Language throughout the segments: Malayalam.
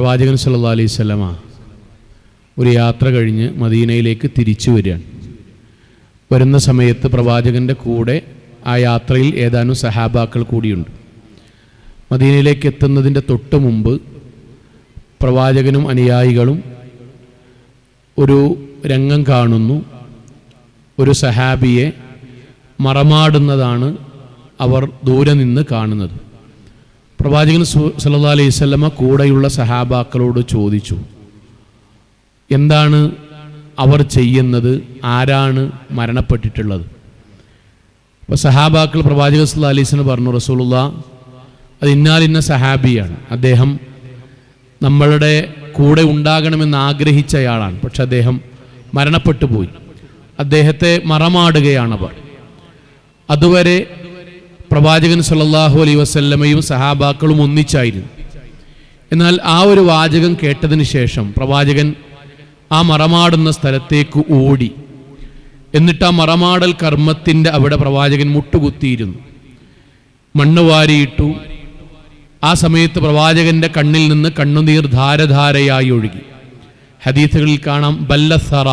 പ്രവാചകൻ സല്ലല്ലാഹു അലൈഹി വസല്ലമ ഒരു യാത്ര കഴിഞ്ഞ് മദീനയിലേക്ക് തിരിച്ചു വരികയാണ്. വരുന്ന സമയത്ത് പ്രവാചകൻ്റെ കൂടെ ആ യാത്രയിൽ ഏതാനും സഹാബാക്കൾ കൂടിയുണ്ട്. മദീനയിലേക്ക് എത്തുന്നതിൻ്റെ തൊട്ട് മുമ്പ് പ്രവാചകനും അനുയായികളും ഒരു രംഗം കാണുന്നു. ഒരു സഹാബിയെ മറമാടുന്നതാണ് അവർ ദൂരെ നിന്ന് കാണുന്നത്. പ്രവാചകൻ സല്ലല്ലാഹു അലൈഹി വസല്ലമ കൂടെയുള്ള സഹാബാക്കളോട് ചോദിച്ചു, എന്താണ് അവർ ചെയ്യുന്നത്? ആരാണ് മരണപ്പെട്ടിട്ടുള്ളത്? അപ്പോൾ സഹാബാക്കൾ പ്രവാചകൻ സല്ലല്ലാഹു അലൈഹി വസല്ലം പറഞ്ഞു, റസൂലുള്ളാഹ്, അത് ഇന്നാലിന്ന സഹാബിയാണ്, അദ്ദേഹം നമ്മളുടെ കൂടെ ഉണ്ടാകണമെന്ന് ആഗ്രഹിച്ചയാളാണ്, പക്ഷെ അദ്ദേഹം മരണപ്പെട്ടു പോയി, അദ്ദേഹത്തെ മറമാടുകയാണവർ. അതുവരെ പ്രവാചകൻ സല്ലല്ലാഹു അലൈഹി വസല്ലമയും സഹാബാക്കളും ഒന്നിച്ചായിരുന്നു. എന്നാൽ ആ ഒരു വാചകം കേട്ടതിന് ശേഷം പ്രവാചകൻ ആ മറമാടുന്ന സ്ഥലത്തേക്ക് ഓടി. എന്നിട്ട് ആ മറമാടൽ കർമ്മത്തിൻ്റെ അവിടെ പ്രവാചകൻ മുട്ടുകുത്തിയിരുന്നു, മണ്ണ് വാരിയിട്ടു. ആ സമയത്ത് പ്രവാചകന്റെ കണ്ണിൽ നിന്ന് കണ്ണുനീർ ധാരധാരയായി ഒഴുകി. ഹദീസുകളിൽ കാണാം, ബല്ലസറ,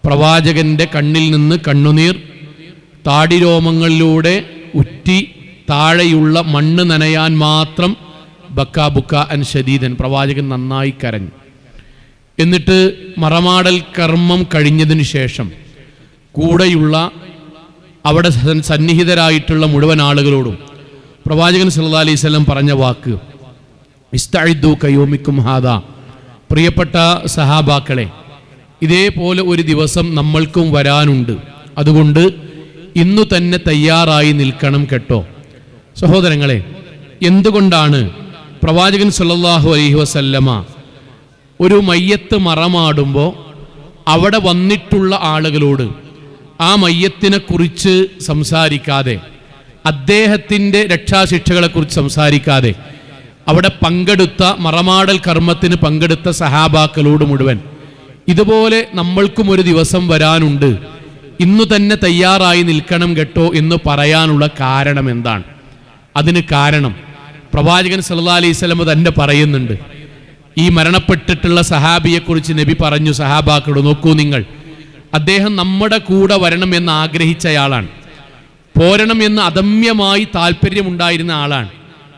പ്രവാചകന്റെ കണ്ണിൽ നിന്ന് കണ്ണുനീർ താടിരോമങ്ങളിലൂടെ ഉറ്റി താഴെയുള്ള മണ്ണ് നനയാൻ മാത്രം ബക്കാ ബുക്കാ അൻ ശദീദൻ, പ്രവാചകൻ നന്നായി കരഞ്ഞു. എന്നിട്ട് മറമാടൽ കർമ്മം കഴിഞ്ഞതിന് ശേഷം കൂടെയുള്ള അവിടെ സന്നിഹിതരായിട്ടുള്ള മുഴുവൻ ആളുകളോടും പ്രവാചകൻ സല്ലല്ലാഹു അലൈഹി വസല്ലം പറഞ്ഞ വാക്ക്, ഇസ്തഇദ്ദു കയൗമിക്കും ഹാദാ, പ്രിയപ്പെട്ട സഹാബാക്കളെ, ഇതേപോലെ ഒരു ദിവസം നമ്മൾക്കും വരാനുണ്ട്, അതുകൊണ്ട് ഇന്നു തന്നെ തയ്യാറായി നിൽക്കണം കേട്ടോ. സഹോദരങ്ങളെ, എന്തുകൊണ്ടാണ് പ്രവാചകൻ സല്ലല്ലാഹു അലൈഹി വസല്ലമ ഒരു മയ്യത്ത് മറമാടുമ്പോൾ അവിടെ വന്നിട്ടുള്ള ആളുകളോട് ആ മയ്യത്തിനെ കുറിച്ച് സംസാരിക്കാതെ, അദ്ദേഹത്തിൻ്റെ രക്ഷാശിക്ഷകളെക്കുറിച്ച് സംസാരിക്കാതെ, അവിടെ പങ്കെടുത്ത മറമാടൽ കർമ്മത്തിന് പങ്കെടുത്ത സഹാബാക്കളോട് മുഴുവൻ ഇതുപോലെ നമ്മൾക്കും ഒരു ദിവസം വരാനുണ്ട്, ഇന്നു തന്നെ തയ്യാറായി നിൽക്കണം കേട്ടോ എന്ന് പറയാനുള്ള കാരണം എന്താണ്? അതിന് കാരണം പ്രവാചകൻ സല്ലല്ലാഹു അലൈഹി വസല്ലം തന്നെ പറയുന്നുണ്ട്. ഈ മരണപ്പെട്ടിട്ടുള്ള സഹാബിയെക്കുറിച്ച് നബി പറഞ്ഞു സഹാബാക്കളോട്, നോക്കൂ നിങ്ങൾ, അദ്ദേഹം നമ്മുടെ കൂടെ വരണം എന്ന് ആഗ്രഹിച്ചയാളാണ്, പോരണം എന്ന് അദമ്യമായി താല്പര്യമുണ്ടായിരുന്ന ആളാണ്.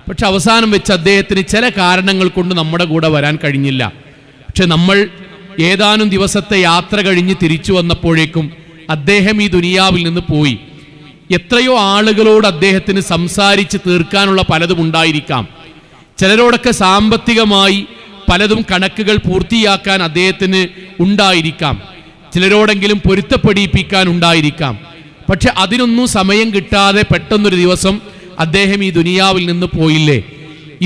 പക്ഷെ അവസാനം വെച്ച് അദ്ദേഹത്തിന് ചില കാരണങ്ങൾ കൊണ്ട് നമ്മുടെ കൂടെ വരാൻ കഴിഞ്ഞില്ല. പക്ഷെ നമ്മൾ ഏതാനും ദിവസത്തെ യാത്ര കഴിഞ്ഞ് തിരിച്ചു വന്നപ്പോഴേക്കും അദ്ദേഹം ഈ ദുനിയാവിൽ നിന്ന് പോയി. എത്രയോ ആളുകളോട് അദ്ദേഹത്തിന് സംസാരിച്ച് തീർക്കാനുള്ള പലതും ഉണ്ടായിരിക്കാം. ചിലരോടൊക്കെ സാമ്പത്തികമായി പലതും കണക്കുകൾ പൂർത്തിയാക്കാൻ അദ്ദേഹത്തിന് ഉണ്ടായിരിക്കാം, ചിലരോടെങ്കിലും പൊരുത്തപ്പെടിപ്പിക്കാൻ ഉണ്ടായിരിക്കാം. പക്ഷെ അതിനൊന്നും സമയം കിട്ടാതെ പെട്ടെന്നൊരു ദിവസം അദ്ദേഹം ഈ ദുനിയാവിൽ നിന്ന് പോയില്ലേ?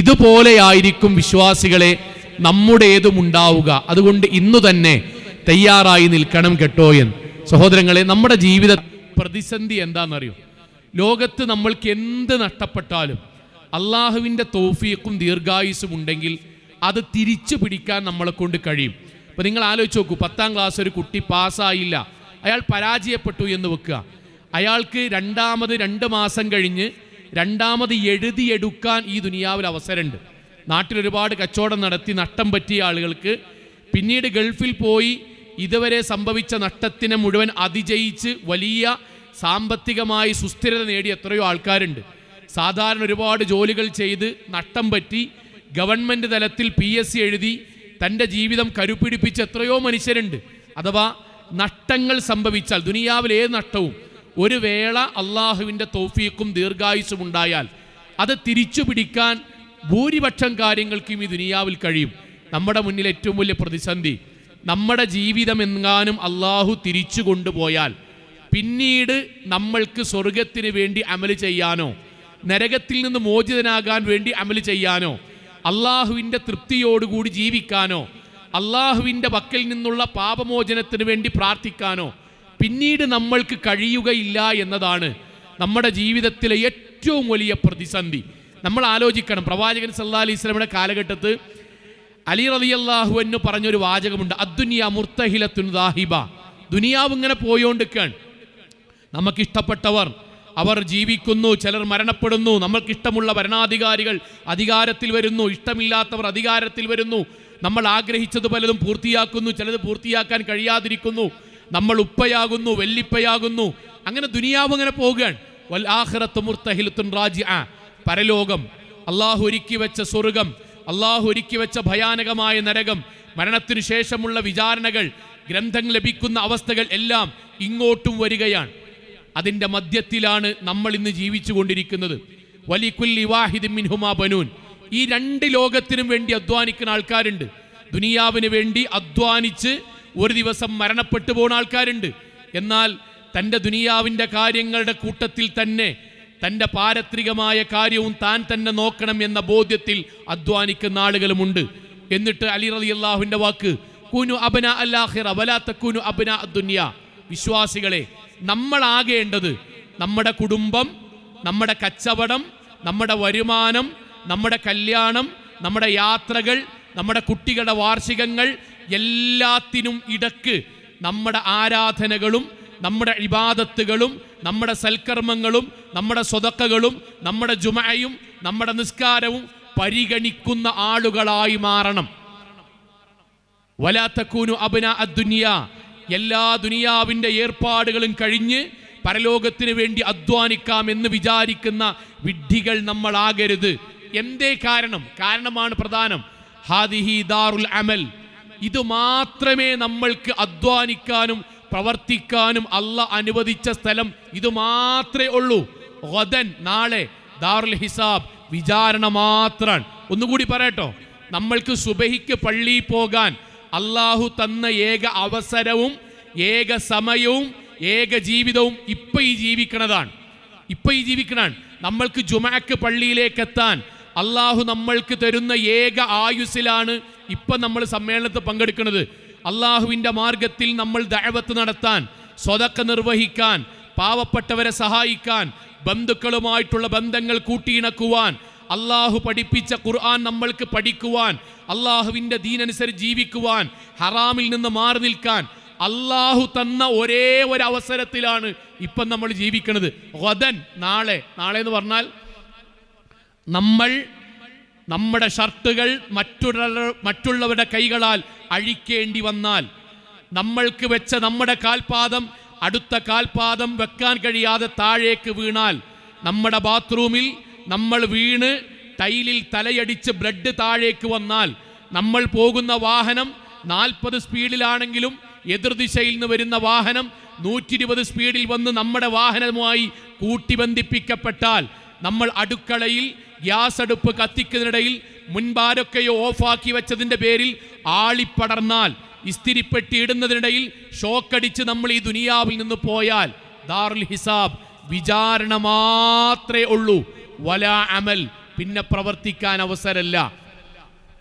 ഇതുപോലെയായിരിക്കും വിശ്വാസികളെ നമ്മുടേതും ഉണ്ടാവുക. അതുകൊണ്ട് ഇന്നു തന്നെ തയ്യാറായി നിൽക്കണം കേട്ടോ എന്ന്. സഹോദരങ്ങളെ, നമ്മുടെ ജീവിത പ്രതിസന്ധി എന്താണെന്നറിയോ? ലോകത്ത് നമ്മൾക്ക് എന്ത് നഷ്ടപ്പെട്ടാലും അള്ളാഹുവിൻ്റെ തൗഫീഖും ദീർഘായുസ്സും ഉണ്ടെങ്കിൽ അത് തിരിച്ചു പിടിക്കാൻ നമ്മളെ കൊണ്ട് കഴിയും. അപ്പോൾ നിങ്ങൾ ആലോചിച്ച് നോക്കൂ, 10ാം ക്ലാസ് ഒരു കുട്ടി പാസ്സായില്ല, അയാൾ പരാജയപ്പെട്ടു എന്ന് വെക്കുക. അയാൾക്ക് 2 മാസം കഴിഞ്ഞ് രണ്ടാമത് എഴുതിയെടുക്കാൻ ഈ ദുനിയാവിൽ അവസരമുണ്ട്. നാട്ടിലൊരുപാട് കച്ചവടം നടത്തി നഷ്ടം പറ്റിയ ആളുകൾക്ക് പിന്നീട് ഗൾഫിൽ പോയി ഇതുവരെ സംഭവിച്ച നഷ്ടത്തിനെ മുഴുവൻ അതിജയിച്ച് വലിയ സാമ്പത്തികമായി സുസ്ഥിരത നേടിയ എത്രയോ ആൾക്കാരുണ്ട്. സാധാരണ ഒരുപാട് ജോലികൾ ചെയ്ത് നഷ്ടം പറ്റി ഗവൺമെൻറ് തലത്തിൽ PSC എഴുതി തൻ്റെ ജീവിതം കരുപിടിപ്പിച്ച എത്രയോ മനുഷ്യരുണ്ട്. അഥവാ നഷ്ടങ്ങൾ സംഭവിച്ചാൽ, ദുനിയാവിൽ ഏത് നഷ്ടവും ഒരു വേള അള്ളാഹുവിൻ്റെ തൗഫീഖും ദീർഘായുസ്സും ഉണ്ടായാൽ അത് തിരിച്ചു പിടിക്കാൻ ഭൂരിപക്ഷം കാര്യങ്ങൾക്കും ഈ ദുനിയാവിൽ കഴിയും. നമ്മുടെ മുന്നിൽ ഏറ്റവും വലിയ പ്രതിസന്ധി, നമ്മുടെ ജീവിതം എങ്ങാനും അള്ളാഹു തിരിച്ചു കൊണ്ടുപോയാൽ പിന്നീട് നമ്മൾക്ക് സ്വർഗത്തിന് വേണ്ടി അമൽ ചെയ്യാനോ നരകത്തിൽ നിന്ന് മോചിതനാകാൻ വേണ്ടി അമൽ ചെയ്യാനോ അള്ളാഹുവിൻ്റെ തൃപ്തിയോടുകൂടി ജീവിക്കാനോ അള്ളാഹുവിൻ്റെ പക്കൽ നിന്നുള്ള പാപമോചനത്തിന് വേണ്ടി പ്രാർത്ഥിക്കാനോ പിന്നീട് നമ്മൾക്ക് കഴിയുകയില്ല എന്നതാണ് നമ്മുടെ ജീവിതത്തിലെ ഏറ്റവും വലിയ പ്രതിസന്ധി. നമ്മൾ ആലോചിക്കണം, പ്രവാചകൻ സല്ലല്ലാഹു അലൈഹി വസല്ലമയുടെ കാലഘട്ടത്ത് അലി റളിയല്ലാഹു അൻഹു പറഞ്ഞൊരു വാചകമുണ്ട്, അദ്ദുനിയ മുർത്തഹിലത്തുൻ ദാഹിബ, ദുനിയാവ് ഇങ്ങനെ പോയോണ്ടിരിക്കുകയാണ്. നമുക്കിഷ്ടപ്പെട്ടവർ അവർ ജീവിക്കുന്നു, ചിലർ മരണപ്പെടുന്നു. നമ്മൾക്കിഷ്ടമുള്ള ഭരണാധികാരികൾ അധികാരത്തിൽ വരുന്നു, ഇഷ്ടമില്ലാത്തവർ അധികാരത്തിൽ വരുന്നു. നമ്മൾ ആഗ്രഹിച്ചത് പലതും പൂർത്തിയാക്കുന്നു, ചിലത് പൂർത്തിയാക്കാൻ കഴിയാതിരിക്കുന്നു. നമ്മൾ ഉപ്പയാകുന്നു, വെല്ലിപ്പയാകുന്നു. അങ്ങനെ ദുനിയാവ് അങ്ങനെ പോവുകയാണ്. വൽ ആഖിറത്തു മുർതഹിലത്തുൻ റാജിഅ, പരലോകം, അള്ളാഹു ഒരുക്കി വെച്ച സ്വർഗം, അള്ളാഹു ഒരുക്കി വെച്ച ഭയാനകമായ നരകം, മരണത്തിനു ശേഷമുള്ള വിചാരണകൾ, ഗ്രന്ഥങ്ങൾ ലഭിക്കുന്ന അവസ്ഥകൾ എല്ലാം ഇങ്ങോട്ടും വരികയാണ്. അതിൻ്റെ മധ്യത്തിലാണ് നമ്മൾ ഇന്ന് ജീവിച്ചു കൊണ്ടിരിക്കുന്നത്. വലികുല്ലി വാഹിദിൻ മിൻഹുമാ ബനൂൻ. ഈ രണ്ട് ലോകത്തിനും വേണ്ടി അധ്വാനിക്കുന്ന ആൾക്കാരുണ്ട്. ദുനിയാവിന് വേണ്ടി അധ്വാനിച്ച് ഒരു ദിവസം മരണപ്പെട്ടു പോകുന്ന ആൾക്കാരുണ്ട്. എന്നാൽ തൻ്റെ ദുനിയാവിൻ്റെ കാര്യങ്ങളുടെ കൂട്ടത്തിൽ തന്നെ തൻ്റെ പാരത്രികമായ കാര്യവും താൻ തന്നെ നോക്കണം എന്ന ബോധ്യത്തിൽ അധ്വാനിക്കുന്ന ആളുകളുമുണ്ട്. എന്നിട്ട് അലി റളിയല്ലാഹുവിൻ്റെ വാക്ക്, കുനു അബ്നാ അൽ ആഖിറ വലാ തകുനു അബ്നാ അദ്ദുനിയ. വിശ്വാസികളെ, നമ്മളാകേണ്ടത് നമ്മുടെ കുടുംബം, നമ്മുടെ കച്ചവടം, നമ്മുടെ വരുമാനം, നമ്മുടെ കല്യാണം, നമ്മുടെ യാത്രകൾ, നമ്മുടെ കുട്ടികളുടെ വാർഷികങ്ങൾ, എല്ലാത്തിനും ഇടക്ക് നമ്മുടെ ആരാധനകളും നമ്മുടെ ഇബാദത്തുകളും നമ്മുടെ സൽക്കർമ്മങ്ങളും നമ്മുടെ സ്വതക്കകളും നമ്മുടെ ജുമഅയും നമ്മുടെ നിസ്കാരവും പരിഗണിക്കുന്ന ആളുകളായി മാറണം. വലാ തകൂനു അബ്നാ അദ്ദുനിയ. എല്ലാ ദുനിയാവിൻ്റെ ഏർപ്പാടുകളും കഴിഞ്ഞ് പരലോകത്തിന് വേണ്ടി അധ്വാനിക്കാം എന്ന് വിചാരിക്കുന്ന വിഡ്ഢികൾ നമ്മളാകരുത്. എന്തേ കാരണം? കാരണമാണ് പ്രധാനം. ഹാദിഹി ദാറുൽ അമൽ. ഇത് മാത്രമേ നമ്മൾക്ക് അധ്വാനിക്കാനും പ്രവർത്തിക്കാനും അള്ളാഹ് അനുവദിച്ച സ്ഥലം ഇത് മാത്രമേ ഉള്ളൂ. ഗദൻ, നാളെ ദാറുൽ ഹിസാബ്, വിചാരണ മാത്രമാണ്. ഒന്നുകൂടി പറയട്ടോ, നമ്മൾക്ക് സുബഹിക്ക് പള്ളിയിൽ പോകാൻ അള്ളാഹു തന്ന ഏക അവസരവും ഏക സമയവും ഏക ജീവിതവും ഇപ്പം ഈ ജീവിക്കണതാണ്. നമ്മൾക്ക് ജുമഅക്ക് പള്ളിയിലേക്ക് എത്താൻ അള്ളാഹു നമ്മൾക്ക് തരുന്ന ഏക ആയുസ്സിലാണ് ഇപ്പം നമ്മൾ സമ്മേളനത്തിൽ പങ്കെടുക്കുന്നത്. അള്ളാഹുവിൻ്റെ മാർഗത്തിൽ നമ്മൾ ദഅവത്ത് നടത്താൻ, സ്വതക്ക നിർവഹിക്കാൻ, പാവപ്പെട്ടവരെ സഹായിക്കാൻ, ബന്ധുക്കളുമായിട്ടുള്ള ബന്ധങ്ങൾ കൂട്ടിയിണക്കുവാൻ, അള്ളാഹു പഠിപ്പിച്ച ഖുർആൻ നമ്മൾക്ക് പഠിക്കുവാൻ, അള്ളാഹുവിൻ്റെ ദീനനുസരിച്ച് ജീവിക്കുവാൻ, ഹറാമിൽ നിന്ന് മാറി നിൽക്കാൻ അള്ളാഹു തന്ന ഒരേ ഒരു അവസരത്തിലാണ് ഇപ്പം നമ്മൾ ജീവിക്കുന്നത്. ഗദൻ, നാളെ. നാളെ എന്ന് പറഞ്ഞാൽ നമ്മൾ നമ്മുടെ ഷർട്ടുകൾ മറ്റുള്ളവരുടെ കൈകളാൽ അഴിക്കേണ്ടി വന്നാൽ, നമ്മൾക്ക് വെച്ച നമ്മുടെ കാൽപാദം അടുത്ത കാൽപാദം വെക്കാൻ കഴിയാതെ താഴേക്ക് വീണാൽ, നമ്മുടെ ബാത്റൂമിൽ നമ്മൾ വീണ് ടൈലിൽ തലയടിച്ച് ബ്ലഡ് താഴേക്ക് വന്നാൽ, നമ്മൾ പോകുന്ന വാഹനം 40 സ്പീഡിലാണെങ്കിലും എതിർദിശയിൽ നിന്ന് വരുന്ന വാഹനം 120 സ്പീഡിൽ വന്ന് നമ്മുടെ വാഹനവുമായി കൂട്ടിബന്ധിപ്പിക്കപ്പെട്ടാൽ, നമ്മൾ അടുക്കളയിൽ ഗ്യാസ് അടുപ്പ് കത്തിക്കുന്നതിനിടയിൽ മുൻപാരൊക്കെയോ ഓഫാക്കി വെച്ചതിൻ്റെ പേരിൽ ആളിപ്പടർന്നാൽ, ഇസ്തിരിപ്പെട്ടി ഇടുന്നതിനിടയിൽ ഷോക്കടിച്ച് നമ്മൾ ഈ ദുനിയാവിൽ നിന്ന് പോയാൽ, ദാറുൽ ഹിസാബ്, വിചാരണ മാത്രമേ ഉള്ളൂ. വലാ അമൽ, പിന്നെ പ്രവർത്തിക്കാൻ അവസരമല്ല.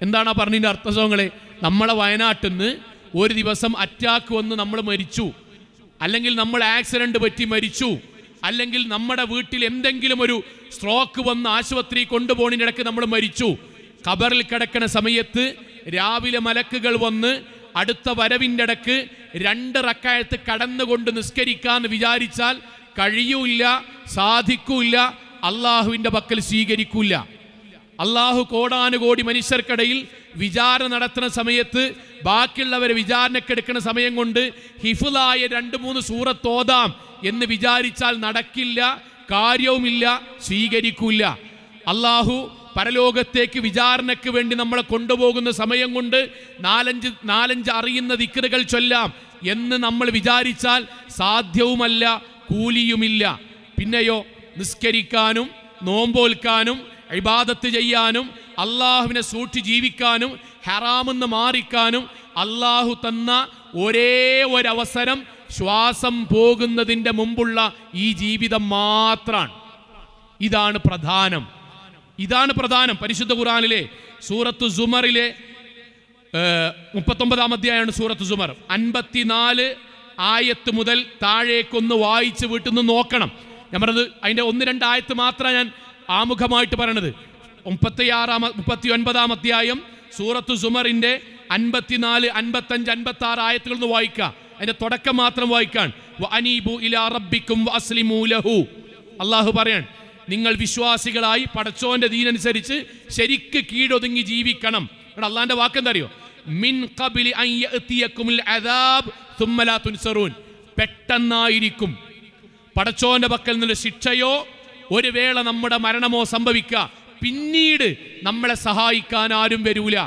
എന്താണ് ആ പറഞ്ഞതിൻ്റെ അർത്ഥസോങ്ങളെ? നമ്മളെ വയനാട്ടിൽ നിന്ന് ഒരു ദിവസം അറ്റാക്ക് വന്ന് നമ്മൾ മരിച്ചു, അല്ലെങ്കിൽ നമ്മൾ ആക്സിഡന്റ് പറ്റി മരിച്ചു, അല്ലെങ്കിൽ നമ്മുടെ വീട്ടിൽ എന്തെങ്കിലും ഒരു സ്ട്രോക്ക് വന്ന് ആശുപത്രി കൊണ്ടുപോകുന്നതിനിടയ്ക്ക് നമ്മൾ മരിച്ചു. ഖബറിൽ കിടക്കുന്ന സമയത്ത് രാവിലെ മലക്കുകൾ വന്ന് അടുത്ത വരവിൻ്റെ ഇടയ്ക്ക് 2 റക്അത്ത് കടന്നുകൊണ്ട് നിസ്കരിക്കാന്ന് വിചാരിച്ചാൽ കഴിയൂല, സാധിക്കൂല, അള്ളാഹുവിൻ്റെ പക്കൽ സ്വീകരിക്കൂല. അള്ളാഹു കോടാനുകോടി മനുഷ്യർക്കിടയിൽ വിചാരണ നടത്തുന്ന സമയത്ത് ബാക്കിയുള്ളവരെ വിചാരണക്കെടുക്കുന്ന സമയം കൊണ്ട് ഹിഫ്ളായ 2-3 സൂറത്ത് ഓതാം എന്ന് വിചാരിച്ചാൽ നടക്കില്ല, കാര്യവുമില്ല, സ്വീകരിക്കൂല. അള്ളാഹു പരലോകത്തേക്ക് വിചാരണയ്ക്ക് വേണ്ടി നമ്മളെ കൊണ്ടുപോകുന്ന സമയം കൊണ്ട് 4-5 അറിയുന്ന ദിക്റുകൾ ചൊല്ലാം എന്ന് നമ്മൾ വിചാരിച്ചാൽ സാധ്യവുമല്ല, കൂലിയുമില്ല. പിന്നെയോ നിസ്കരിക്കാനും നോമ്പോൽക്കാനും ഇബാദത്ത് ചെയ്യാനും അള്ളാഹുവിനെ സൂക്ഷിച്ച് ജീവിക്കാനും ഹറാമെന്ന് മാറിക്കാനും അള്ളാഹു തന്ന ഒരേ ഒരവസരം ശ്വാസം പോകുന്നതിൻ്റെ മുമ്പുള്ള ഈ ജീവിതം മാത്രമാണ്. ഇതാണ് പ്രധാനം. പരിശുദ്ധ ഖുർആനിലെ സൂറത്ത് സുമറിലെ 39-ാം അധ്യായമാണ് സൂറത്ത് സുമർ. 54 ആയത്ത് മുതൽ താഴേക്കൊന്ന് വായിച്ച് വീട്ടിൽ നിന്ന് നോക്കണം. ഞാൻ പറഞ്ഞത് അതിൻ്റെ 1-2 ആയത്ത് മാത്രമാണ് ഞാൻ ആമുഖമായിട്ട് പറയണത്. 39-ാം അധ്യായം സൂറത്ത് സുമറിൻ്റെ 54, 55, 56 ആയത്തുകൾ ഒന്ന് വായിക്കുക. അതിൻ്റെ തുടക്കം മാത്രം വായിക്കാൻ. വഅനീബു ഇലാ റബ്ബിക്കും വഅസ്ലിമൂ ലഹു. അള്ളാഹു പറയാൻ, നിങ്ങൾ വിശ്വാസികളായി പടച്ചോന്റെ ദീനനുസരിച്ച് ശരിക്ക് കീഴൊതുങ്ങി ജീവിക്കണം. ഇവിടെ അള്ളാന്റെ വാക്കെന്താ അറിയോ? മിൻ ഖബ്ലി അൻ യഅതിയകുമുൽ അദാബ് സുമ്മ ലാ തുൻസറൂൻ. പെട്ടെന്നായിരിക്കും പടച്ചോന്റെ പക്കൽ നിന്നുള്ള ശിക്ഷയോ ഒരു വേള നമ്മുടെ മരണമോ സംഭവിക്കുക. പിന്നീട് നമ്മളെ സഹായിക്കാൻ ആരും വരൂല.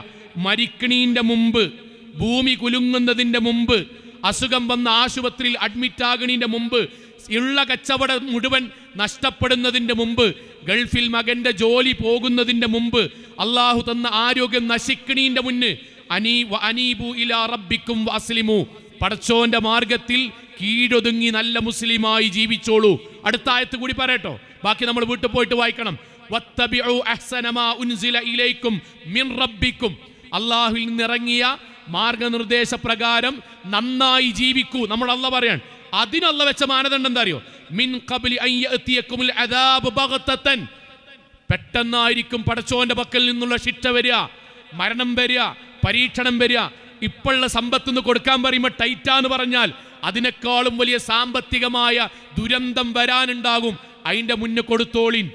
മരിക്കണീന്റെ മുമ്പ്, ഭൂമി കുലുങ്ങുന്നതിന്റെ മുമ്പ്, അസുഖം വന്ന ആശുപത്രിയിൽ അഡ്മിറ്റ് ആകണീന്റെ മുമ്പ്, ഉള്ള കച്ചവടം മുഴുവൻ നഷ്ടപ്പെടുന്നതിന്റെ മുമ്പ്, ഗൾഫിൽ മകന്റെ ജോലി പോകുന്നതിന്റെ മുമ്പ്, അള്ളാഹു തന്ന ആരോഗ്യം നശിക്കണീന്റെ മുന്ന് അനീബു ഇലാ റബ്ബിക്കും വഅസ്ലിമു, പടച്ചോന്റെ മാർഗത്തിൽ കീഴൊതുങ്ങി നല്ല മുസ്ലിമായി ജീവിച്ചോളൂ. അടുത്ത ആയത്ത് കൂടി പറയട്ടോ, ബാക്കി നമ്മൾ വീട്ടിൽ പോയിട്ട് വായിക്കണം. വത്തബിഉ അഹ്സന മാ ഉൻസില ഇലൈക്കും മിൻ റബ്ബിക്കും, അള്ളാഹുവിൽ നിന്നിറങ്ങിയ മാർഗനിർദ്ദേശ പ്രകാരം നന്നായി ജീവിക്കൂ. നമ്മൾ അള്ളാഹ് പറയാൻ, അതിനുള്ള വെച്ച മാനദണ്ഡം എന്താ അറിയോ? മിൻ ഖബ്ലി അൻ യഅതിയകുമുൽ അദാബ് ബഗ്തതൻ, പെട്ടെന്നായിരിക്കും പടച്ചോന്റെ പക്കൽ നിന്നുള്ള ശിക്ഷ വരിക, മരണം വരിക, പരീക്ഷണം വരിക. ഇപ്പോഴുള്ള സമ്പത്ത് കൊടുക്കാൻ പറയുമ്പോൾ ടൈറ്റാന്ന് പറഞ്ഞാൽ അതിനേക്കാളും വലിയ സാമ്പത്തികമായ ദുരന്തം വരാനുണ്ടാകും. അതിന്റെ മുന്നേ കൊടുത്തോളിൻ.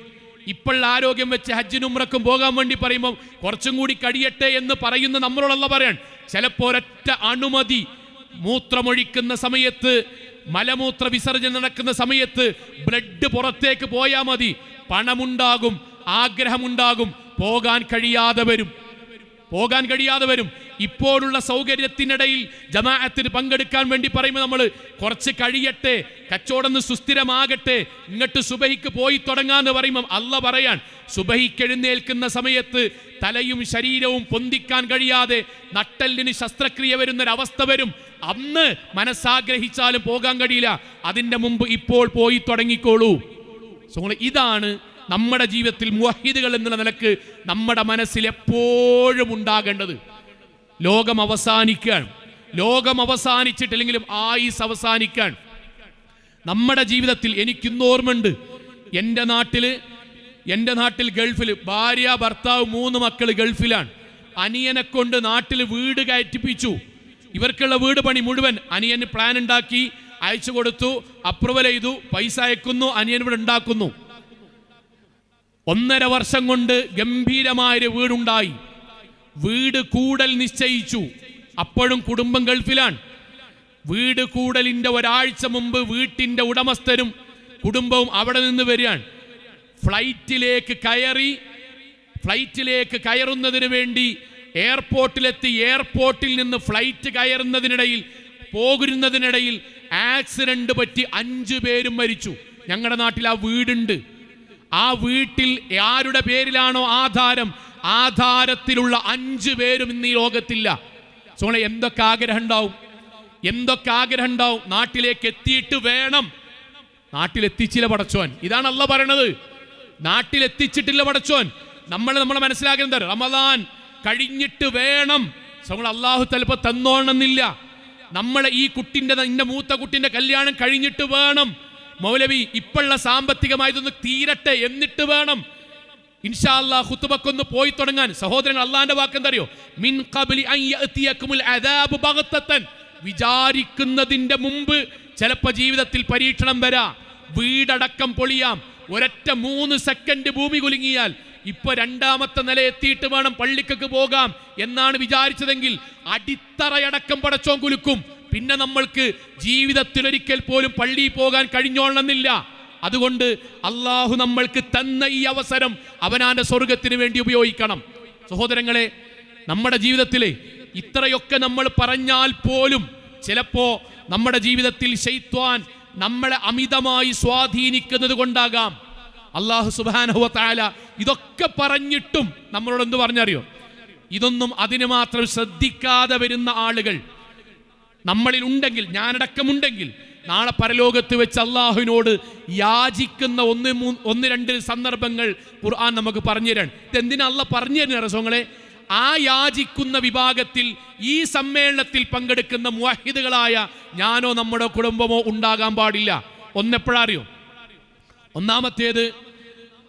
ഇപ്പോഴുള്ള ആരോഗ്യം വെച്ച് ഹജ്ജിനും ഉംറക്കും പോകാൻ വേണ്ടി പറയുമ്പോൾ കുറച്ചും കൂടി കഴിയട്ടെ എന്ന് പറയുന്ന നമ്മളോടുള്ള പറയാൻ, ചിലപ്പോൾ ഒരൊറ്റ അണുമതി മൂത്രമൊഴിക്കുന്ന സമയത്ത്, മലമൂത്ര വിസർജനം നടക്കുന്ന സമയത്ത് ബ്ലഡ് പുറത്തേക്ക് പോയാൽ മതി, പണമുണ്ടാകും, ആഗ്രഹമുണ്ടാകും, പോകാൻ കഴിയാതെ വരും. ഇപ്പോഴുള്ള സൗകര്യത്തിനിടയിൽ ജമാഅത്തിന് പങ്കെടുക്കാൻ വേണ്ടി പറയുമ്പോൾ നമ്മൾ കുറച്ച് കഴിയട്ടെ, കച്ചവടം സുസ്ഥിരമാകട്ടെ, ഇങ്ങോട്ട് സുബഹിക്ക് പോയി തുടങ്ങാന്ന് പറയുമ്പോൾ അല്ല പറയാൻ, സുബഹിക്ക് എഴുന്നേൽക്കുന്ന സമയത്ത് തലയും ശരീരവും പൊന്തിക്കാൻ കഴിയാതെ നട്ടെല്ലിന് ശസ്ത്രക്രിയ വരുന്നൊരവസ്ഥ വരും. അന്ന് മനസ്സാഗ്രഹിച്ചാലും പോകാൻ കഴിയില്ല. അതിൻ്റെ മുമ്പ് ഇപ്പോൾ പോയി തുടങ്ങിക്കോളൂ. ഇതാണ് നമ്മുടെ ജീവിതത്തിൽ മുവഹിദുകൾ എന്നുള്ള നിലക്ക് നമ്മുടെ മനസ്സിൽ എപ്പോഴും ഉണ്ടാകേണ്ടത്. ലോകം അവസാനിച്ചിട്ടില്ലെങ്കിലും ആയുസ് അവസാനിക്കാൻ നമ്മുടെ ജീവിതത്തിൽ എനിക്കിന്ന് ഓർമ്മയുണ്ട്. എൻ്റെ നാട്ടിൽ ഗൾഫിൽ ഭാര്യ ഭർത്താവ് 3 മക്കൾ ഗൾഫിലാണ്. അനിയനെ കൊണ്ട് നാട്ടിൽ വീട് കയറ്റിപ്പിച്ചു. ഇവർക്കുള്ള വീട് പണി മുഴുവൻ അനിയന് പ്ലാൻ ഉണ്ടാക്കി അയച്ചു കൊടുത്തു, അപ്രൂവൽ ചെയ്തു, പൈസ അയക്കുന്നു, അനിയൻ ഇവിടെ ഉണ്ടാക്കുന്നു. 1.5 വർഷം കൊണ്ട് ഗംഭീരമായൊരു വീടുണ്ടായി. വീട് കൂടൽ നിശ്ചയിച്ചു. അപ്പോഴും കുടുംബം ഗൾഫിലാണ്. വീട് കൂടലിൻ്റെ ഒരാഴ്ച മുമ്പ് വീട്ടിൻ്റെ ഉടമസ്ഥരും കുടുംബവും അവിടെ നിന്ന് വരികയാണ്. ഫ്ലൈറ്റിലേക്ക് കയറുന്നതിന് വേണ്ടി എയർപോർട്ടിലെത്തി. എയർപോർട്ടിൽ നിന്ന് ഫ്ലൈറ്റ് പോകുന്നതിനിടയിൽ ആക്സിഡന്റ് പറ്റി 5 പേരും മരിച്ചു. ഞങ്ങളുടെ നാട്ടിൽ ആ വീടുണ്ട്. ആ വീട്ടിൽ ആരുടെ പേരിലാണോ ആധാരത്തിലുള്ള 5 പേരും ഇന്ന് ഈ ലോകത്തില്ല. എന്തൊക്കെ ആഗ്രഹം ഉണ്ടാവും. നാട്ടിലേക്ക് എത്തിയിട്ട് വേണം. നാട്ടിലെത്തിച്ചില്ല പടച്ചോൻ. ഇതാണ് അള്ളാഹ് പറയണത്. നാട്ടിലെത്തിച്ചിട്ടില്ല പടച്ചോൻ. നമ്മളെ മനസ്സിലാക്കുന്നത് റമദാൻ കഴിഞ്ഞിട്ട് വേണം. അള്ളാഹു ചിലപ്പോൾ തന്നോണമെന്നില്ല. നമ്മളെ ഈ ഇന്റെ മൂത്ത കുട്ടിന്റെ കല്യാണം കഴിഞ്ഞിട്ട് വേണം. മൗലവി ഇപ്പോഴുള്ള സാമ്പത്തികമായതൊന്ന് തീരട്ടെ, എന്നിട്ട് വേണം ഇൻഷാ അല്ലാഹ് ഖുതുബക്കൊന്ന് പോയി തുടങ്ങാൻ. സഹോദരൻ, അള്ളാന്റെ വാക്കെന്തറിയോ? മിൻ ഖബ്ലി അൻ യഅതിയകുമുൽ അദാബ് ബഗ്തതൻ, വിചാരിക്കുന്നതിന്റെ മുമ്പ് ചിലപ്പോൾ ജീവിതത്തിൽ പരീക്ഷണം വരാം, വീടടക്കം പൊളിയാം. ഒരൊറ്റ 3 സെക്കൻഡ് ഭൂമി കുലുങ്ങിയാൽ ഇപ്പൊ 2ാമത്തെ നില എത്തിയിട്ട് വേണം പള്ളിക്കൊക്കെ പോകാം എന്നാണ് വിചാരിച്ചതെങ്കിൽ അടിത്തറയടക്കം പടച്ചോൻ കുലുക്കും. പിന്നെ നമ്മൾക്ക് ജീവിതത്തിലൊരിക്കൽ പോലും പള്ളിയിൽ പോകാൻ കഴിഞ്ഞോളണമെന്നില്ല. അതുകൊണ്ട് അള്ളാഹു നമ്മൾക്ക് തന്ന ഈ അവസരം അവനാന്റെ സ്വർഗത്തിന് വേണ്ടി ഉപയോഗിക്കണം. സഹോദരങ്ങളെ, നമ്മുടെ ജീവിതത്തിലെ ഇത്രയൊക്കെ നമ്മൾ പറഞ്ഞാൽ പോലും ചിലപ്പോ നമ്മുടെ ജീവിതത്തിൽ ശൈത്വാൻ നമ്മളെ അമിതമായി സ്വാധീനിക്കുന്നത് കൊണ്ടാകാം. അള്ളാഹു സുബ്ഹാനഹു വ തആല ഇതൊക്കെ പറഞ്ഞിട്ടും നമ്മളോട് എന്ത് പറഞ്ഞറിയോ? ഇതൊന്നും അതിന് മാത്രം ശ്രദ്ധിക്കാതെ വരുന്ന ആളുകൾ നമ്മളിൽ ഉണ്ടെങ്കിൽ, ഞാനടക്കമുണ്ടെങ്കിൽ, നാളെ പരലോകത്ത് വെച്ച് അള്ളാഹുവിനോട് യാചിക്കുന്ന 1-2 സന്ദർഭങ്ങൾ ഖുർആൻ നമുക്ക് പറഞ്ഞു തരാൻ. ഇതെന്തിനാ അള്ളാഹ് പറഞ്ഞു തരുന്ന റസൂലേ? ആ യാചിക്കുന്ന വിഭാഗത്തിൽ ഈ സമ്മേളനത്തിൽ പങ്കെടുക്കുന്ന മുവഹിദുകളായ ഞാനോ നമ്മുടെ കുടുംബമോ ഉണ്ടാകാൻ പാടില്ല. ഒന്നെപ്പോഴറിയോ? ഒന്നാമത്തേത്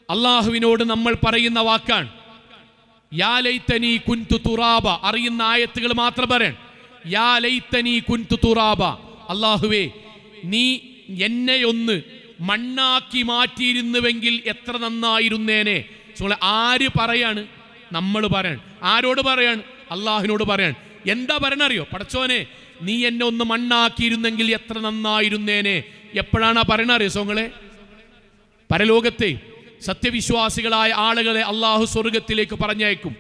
അള്ളാഹുവിനോട് നമ്മൾ പറയുന്ന വാക്കാണ് യാ ലൈതനി കുൻതു തുറാബ. അറിയുന്ന ആയത്തുകൾ മാത്രം പറയാൻ. യാ ലൈതനി കുൻതു തുറാബ, അള്ളാഹുവേ നീ എന്നെ ഒന്ന് മണ്ണാക്കി മാറ്റിയിരുന്നുവെങ്കിൽ എത്ര നന്നായിരുന്നേനെ. ആര് പറയാണ്? നമ്മൾ പറയാണ്. ആരോട് പറയാണ്? അള്ളാഹുവിനോട് പറയാണ്. എന്താ പറയണറിയോ? പടച്ചോനെ, നീ എന്നെ ഒന്ന് മണ്ണാക്കിയിരുന്നെങ്കിൽ എത്ര നന്നായിരുന്നേനെ. എപ്പോഴാണ് ആ പറയണറിയോ സോങ്ങളെ? പരലോകത്തെ സത്യവിശ്വാസികളായ ആളുകളെ അള്ളാഹു സ്വർഗത്തിലേക്ക് പറഞ്ഞയക്കും.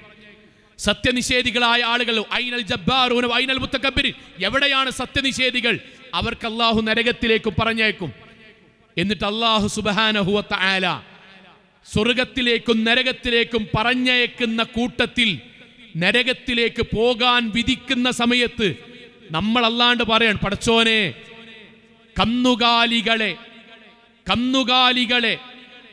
സത്യനിഷേധികളായ ആളുകൾ ഐനൽ ജബ്ബാറൂന ഐനൽ മുതകബ്ബിരീൻ, എവിടെയാണ് സത്യനിഷേധികൾ? അവർക്ക് അള്ളാഹു നരകത്തിലേക്ക് പറഞ്ഞയക്കും. എന്നിട്ട് അള്ളാഹു സുബ്ഹാനഹു വ തആല സ്വർഗത്തിലേക്കും നരകത്തിലേക്കും പറഞ്ഞയക്കുന്ന കൂട്ടത്തിൽ നരകത്തിലേക്ക് പോകാൻ വിധിക്കുന്ന സമയത്ത് നമ്മൾ അല്ലാണ്ട് പറയാൻ, പടച്ചോനെ, കന്നുകാലികളെ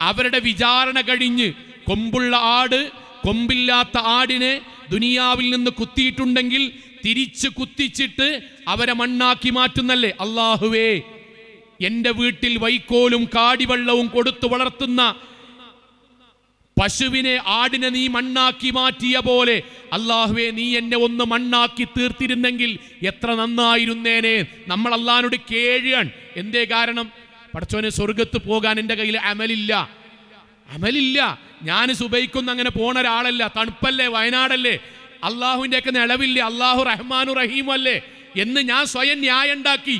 അവരുടെ വിചാരണ കഴിഞ്ഞ് കൊമ്പുള്ള ആട് കൊമ്പില്ലാത്ത ആടിനെ ദുനിയാവിൽ നിന്ന് കുത്തിയിട്ടുണ്ടെങ്കിൽ തിരിച്ച് കുത്തിച്ചിട്ട് അവരെ മണ്ണാക്കി മാറ്റുന്നല്ലേ. അള്ളാഹുവേ, എൻ്റെ വീട്ടിൽ വൈക്കോലും കാടിവെള്ളവും കൊടുത്തു വളർത്തുന്ന പശുവിനെ, ആടിനെ നീ മണ്ണാക്കി മാറ്റിയ പോലെ അള്ളാഹുവേ, നീ എന്നെ ഒന്ന് മണ്ണാക്കി തീർത്തിരുന്നെങ്കിൽ എത്ര നന്നായിരുന്നേനെ. നമ്മൾ അള്ളാഹിനോട് കേഴുകയാണ്. എന്തേ കാരണം? പടച്ചോനെ, സ്വർഗത്ത് പോകാൻ എൻ്റെ കയ്യിൽ അമലില്ല. ഞാൻ സുബൈക്കൊന്നും അങ്ങനെ പോണ ഒരാളല്ല. തണുപ്പല്ലേ, വയനാടല്ലേ, അള്ളാഹുവിൻ്റെ ഒക്കെ നിലവില്ല. അള്ളാഹു റഹ്മാനു റഹീമു അല്ലേ എന്ന് ഞാൻ സ്വയം ന്യായം ഉണ്ടാക്കി.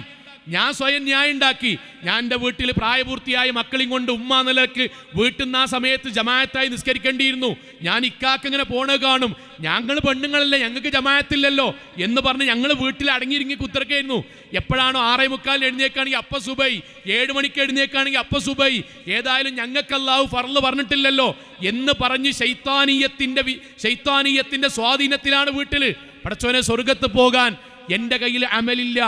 ഞാൻ എൻ്റെ വീട്ടിൽ പ്രായപൂർത്തിയായ മക്കളെയും കൊണ്ട് ഉമ്മ നിലക്ക് വീട്ടിൽ നിന്ന് ആ സമയത്ത് ജമാഅത്തായി നിസ്കരിക്കേണ്ടിയിരുന്നു. ഞാൻ ഇക്കാക്ക് ഇങ്ങനെ പോണ കാണും. ഞങ്ങൾ പെണ്ണുങ്ങളല്ലേ, ഞങ്ങൾക്ക് ജമാഅത്തില്ലല്ലോ എന്ന് പറഞ്ഞ് ഞങ്ങൾ വീട്ടിൽ അടങ്ങിയിരുങ്ങി കുത്തിറക്കായിരുന്നു. എപ്പോഴാണോ 6:45 എഴുന്നേക്കാണെങ്കിൽ അപ്പ സുബൈ, 7 മണിക്ക് എഴുന്നേക്കാണെങ്കിൽ അപ്പ സുബൈ, ഏതായാലും ഞങ്ങൾക്ക് അല്ലാഹു ഫർള് പറഞ്ഞിട്ടില്ലല്ലോ എന്ന് പറഞ്ഞ് ശൈത്താനീയത്തിന്റെ സ്വാധീനത്തിലാണ് വീട്ടിൽ. പടച്ചോനെ, സ്വർഗത്ത് പോകാൻ എൻ്റെ കയ്യിൽ അമലില്ല.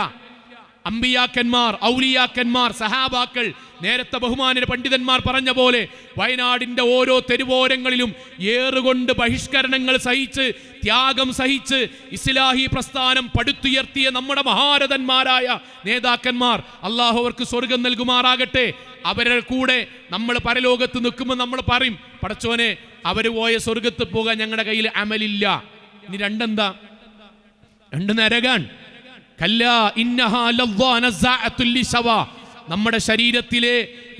അമ്പിയാക്കന്മാർ, ഔലിയാക്കന്മാർ, സഹാബാക്കൾ, നേരത്തെ ബഹുമാന്യ പണ്ഡിതന്മാർ പറഞ്ഞ പോലെ വയനാടിന്റെ ഓരോ തെരുവോരങ്ങളിലും ഏറുകൊണ്ട് ബഹിഷ്കരണങ്ങൾ സഹിച്ച്, ത്യാഗം സഹിച്ച് ഇസ്ലാഹി പ്രസ്ഥാനം പടുത്തുയർത്തിയ നമ്മുടെ മഹാരഥന്മാരായ നേതാക്കന്മാർ, അള്ളാഹു അവർക്ക് സ്വർഗം നൽകുമാറാകട്ടെ. അവരുടെ കൂടെ നമ്മൾ പരലോകത്ത് നിൽക്കുമ്പോൾ നമ്മൾ പറയും, പടച്ചോനെ, അവർ പോയ സ്വർഗത്ത് പോകാൻ ഞങ്ങളുടെ കയ്യിൽ അമലില്ല. ഇനി രണ്ടെന്താ? രണ്ട് നരകാൻ. നമ്മുടെ ശരീരത്തിലെ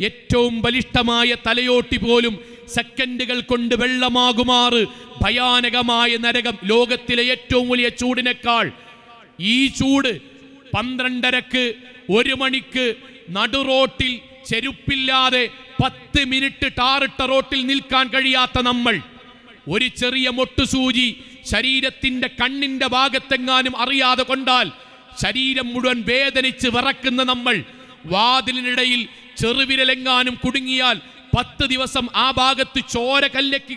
ഏറ്റവും ബലിഷ്ഠമായ തലയോട്ടി പോലും സെക്കൻഡുകൾ കൊണ്ട് വെള്ളമാകുമാറ് ഭയാനകമായ നരകം. ലോകത്തിലെ ഏറ്റവും വലിയ ചൂടിനേക്കാൾ ഈ ചൂട് 12:30-ക്ക് 1 മണിക്ക് നടുറോട്ടിൽ ചെരുപ്പില്ലാതെ 10 മിനിറ്റ് ടാറിട്ട റോട്ടിൽ നിൽക്കാൻ കഴിയാത്ത നമ്മൾ, ഒരു ചെറിയ മൊട്ടുസൂചി ശരീരത്തിന്റെ കണ്ണിന്റെ ഭാഗത്തെങ്ങാനും അറിയാതെ കൊണ്ടാൽ ശരീരം മുഴുവൻ വേദനിച്ച് വിറക്കുന്ന നമ്മൾ, വാതിലിനിടയിൽ ചെറുവിരലെങ്ങാനും കുടുങ്ങിയാൽ 10 ദിവസം ആ ഭാഗത്ത് ചോര കല്ലക്കി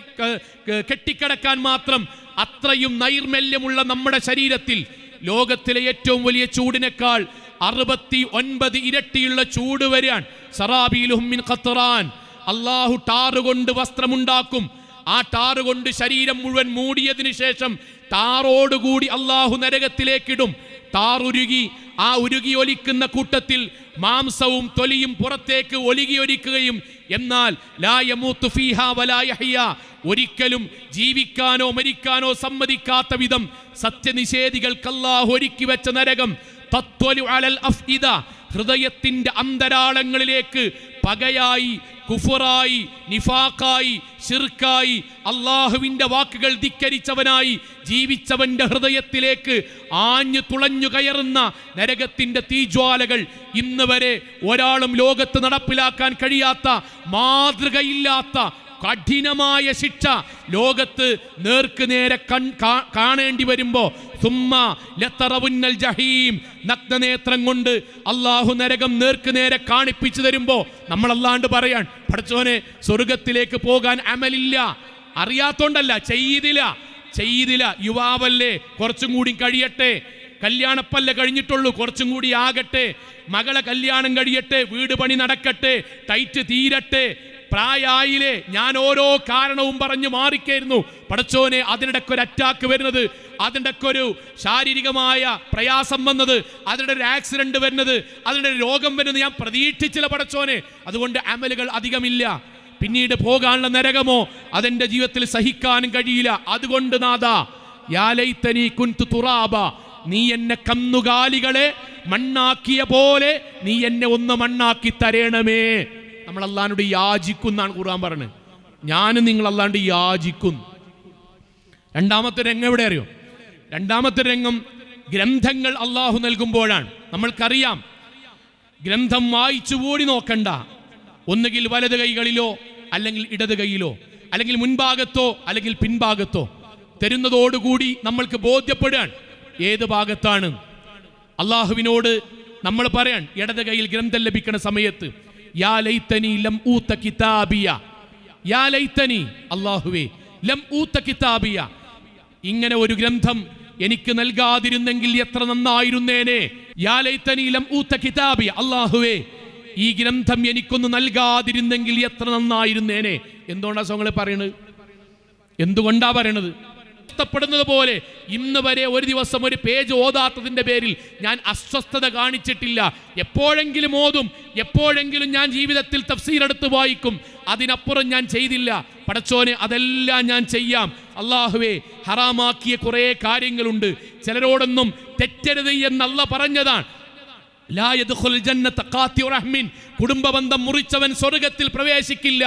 കെട്ടിക്കിടക്കാൻ മാത്രം അത്രയും നൈർമല്യമുള്ള നമ്മുടെ ശരീരത്തിൽ ലോകത്തിലെ ഏറ്റവും വലിയ ചൂടിനേക്കാൾ 69 ഇരട്ടിയുള്ള ചൂട് വരാൻ. സറാബീലുഹും മിൻ ഖത്റാൻ. അല്ലാഹു ടാറുകൊണ്ട് വസ്ത്രമുണ്ടാക്കും. ആ ടാറുകൊണ്ട് ശരീരം മുഴുവൻ മൂടിയതിനു ശേഷം ടാറോടുകൂടി അല്ലാഹു നരകത്തിലേക്കിടും. ടാറുരുകി, ആ ഉരുകി ഒലിക്കുന്ന കൂട്ടത്തിൽ മാംസവും തൊലിയും പുറത്തേക്ക് ഒലിക്കുകയും എന്നാൽ ലാ യമൂതു ഫീഹാ വലാ യഹ്യാ, ഒരിക്കലും ജീവിക്കാനോ മരിക്കാനോ സമ്മതിക്കാത്ത വിധം സത്യനിഷേധികൾക്ക് അല്ലാഹു ഒരുക്കി വെച്ച നരകം. തത്വലു അലൽ അഫ്ഇദ, ഹൃദയത്തിന്റെ അന്തരാളങ്ങളിലേക്ക് പകയായി, കുഫറായി, നിഫാഖായി, ശിർക്കായി, അള്ളാഹുവിന്റെ വാക്കുകൾ ധിക്കരിച്ചവനായി ജീവിച്ചവന്റെ ഹൃദയത്തിലേക്ക് ആഞ്ഞു തുളഞ്ഞു കയറുന്ന നരകത്തിന്റെ തീജ്വാലകൾ ഇന്ന് വരെ ഒരാളും ലോകത്ത് നടപ്പിലാക്കാൻ കഴിയാത്ത, മാതൃകയില്ലാത്ത കഠിനമായ ശിക്ഷ ലോകത്ത് നേർക്ക് നേരെ കാണേണ്ടി വരുമ്പോ ജഹീം, നഗ്നനേത്രം കൊണ്ട് അള്ളാഹു നരകം നേർക്ക് നേരെ കാണിപ്പിച്ചു തരുമ്പോ നമ്മൾ അല്ലാണ്ട് പറയാൻ, പടച്ചോനെ, സ്വർഗത്തിലേക്ക് പോകാൻ അമലില്ല. അറിയാത്തോണ്ടല്ല, ചെയ്തില്ല. യുവാവല്ലേ, കുറച്ചും കൂടി കഴിയട്ടെ. കല്യാണപ്പല്ല കഴിഞ്ഞിട്ടുള്ളൂ, കുറച്ചും കൂടി ആകട്ടെ. മകളെ കല്യാണം കഴിയട്ടെ, വീട് പണി നടക്കട്ടെ, ടൈറ്റ് തീരട്ടെ, പ്രായായില്ലേ, ഞാൻ ഓരോ കാരണവും പറഞ്ഞു മാറിക്കായിരുന്നു. പടച്ചോനെ, അതിനിടയ്ക്ക് ഒരു അറ്റാക്ക് വരുന്നത്, അതിനിടയ്ക്ക് ഒരു ശാരീരികമായ പ്രയാസം വന്നത്, അതിനിടെ ഒരു ആക്സിഡന്റ് വരുന്നത്, അതിനിടെ രോഗം വരുന്നത് ഞാൻ പ്രതീക്ഷിച്ചില്ല പടച്ചോനെ. അതുകൊണ്ട് അമലുകൾ അധികമില്ല. പിന്നീട് പോകാനുള്ള നരകമോ അതെന്റെ ജീവിതത്തിൽ സഹിക്കാനും കഴിയില്ല. അതുകൊണ്ട് നാദാ, യാ ലൈതനി കുൻതു തുറാബ, നീ എന്നെ കന്നുകാലികളെ മണ്ണാക്കിയ പോലെ നീ എന്നെ ഒന്ന് മണ്ണാക്കി തരണമേ. നമ്മൾ അള്ളാഹിനോട് യാചിക്കും എന്നാണ് ഖുർആൻ പറഞ്ഞത്. ഞാനും നിങ്ങൾ അല്ലാണ്ട് യാചിക്കും. രണ്ടാമത്തെ രംഗം എവിടെ അറിയോ? രണ്ടാമത്തെ രംഗം ഗ്രന്ഥങ്ങൾ അള്ളാഹു നൽകുമ്പോഴാണ്. നമ്മൾക്കറിയാം, ഗ്രന്ഥം വായിച്ചു കൂടി നോക്കണ്ട. ഒന്നുകിൽ വലത് കൈകളിലോ അല്ലെങ്കിൽ ഇടത് കൈയിലോ അല്ലെങ്കിൽ മുൻഭാഗത്തോ അല്ലെങ്കിൽ പിൻഭാഗത്തോ തരുന്നതോടുകൂടി നമ്മൾക്ക് ബോധ്യപ്പെടുകയാണ് ഏത് ഭാഗത്താണ്. അള്ളാഹുവിനോട് നമ്മൾ പറയാൻ ഇടത് കൈയിൽ ഗ്രന്ഥം ലഭിക്കുന്ന സമയത്ത് യാ ലൈതനി ലം ഊത കിതാബിയ, യാ ലൈതനി, അല്ലാഹുവേ, ലം ഊത കിതാബിയ, ഇങ്ങനെ ഒരു ഗ്രന്ഥം എനിക്ക് നൽകാതിരുന്നെങ്കിൽ എത്ര നന്നായിരുന്നേനെ. യാ ലൈതനി ലം ഊത കിതാബിയ, അല്ലാഹുവേ, ഈ ഗ്രന്ഥം എനിക്കൊന്ന് നൽകാതിരുന്നെങ്കിൽ എത്ര നന്നായിരുന്നേനെ. എന്തുകൊണ്ടാ സോങ്ങളെ പറയണത്? എന്തുകൊണ്ടാ പറയണത്? ഇഷ്ടപ്പെടുന്നത് പോലെ ഇന്ന് വരെ ഒരു ദിവസം ഒരു പേജ് ഓതാത്തതിൻ്റെ പേരിൽ ഞാൻ അസ്വസ്ഥത കാണിച്ചിട്ടില്ല. എപ്പോഴെങ്കിലും ഓതും, എപ്പോഴെങ്കിലും ഞാൻ ജീവിതത്തിൽ തഫ്സീർ എടുത്ത് വായിക്കും. അതിനപ്പുറം ഞാൻ ചെയ്തില്ല. പടച്ചോനെ, അതെല്ലാം ഞാൻ ചെയ്യാം. അല്ലാഹുവേ, ഹറാമാക്കിയ കുറേ കാര്യങ്ങളുണ്ട്. ചിലരോടൊന്നും തെറ്റരുത് എന്നല്ല പറഞ്ഞതാണ്. ലാ യദ്ഖുൽ ജന്നത ഖാതിഉ റഹ്മിൻ, കുടുംബബന്ധം മുറിച്ചവൻ സ്വർഗത്തിൽ പ്രവേശിക്കില്ല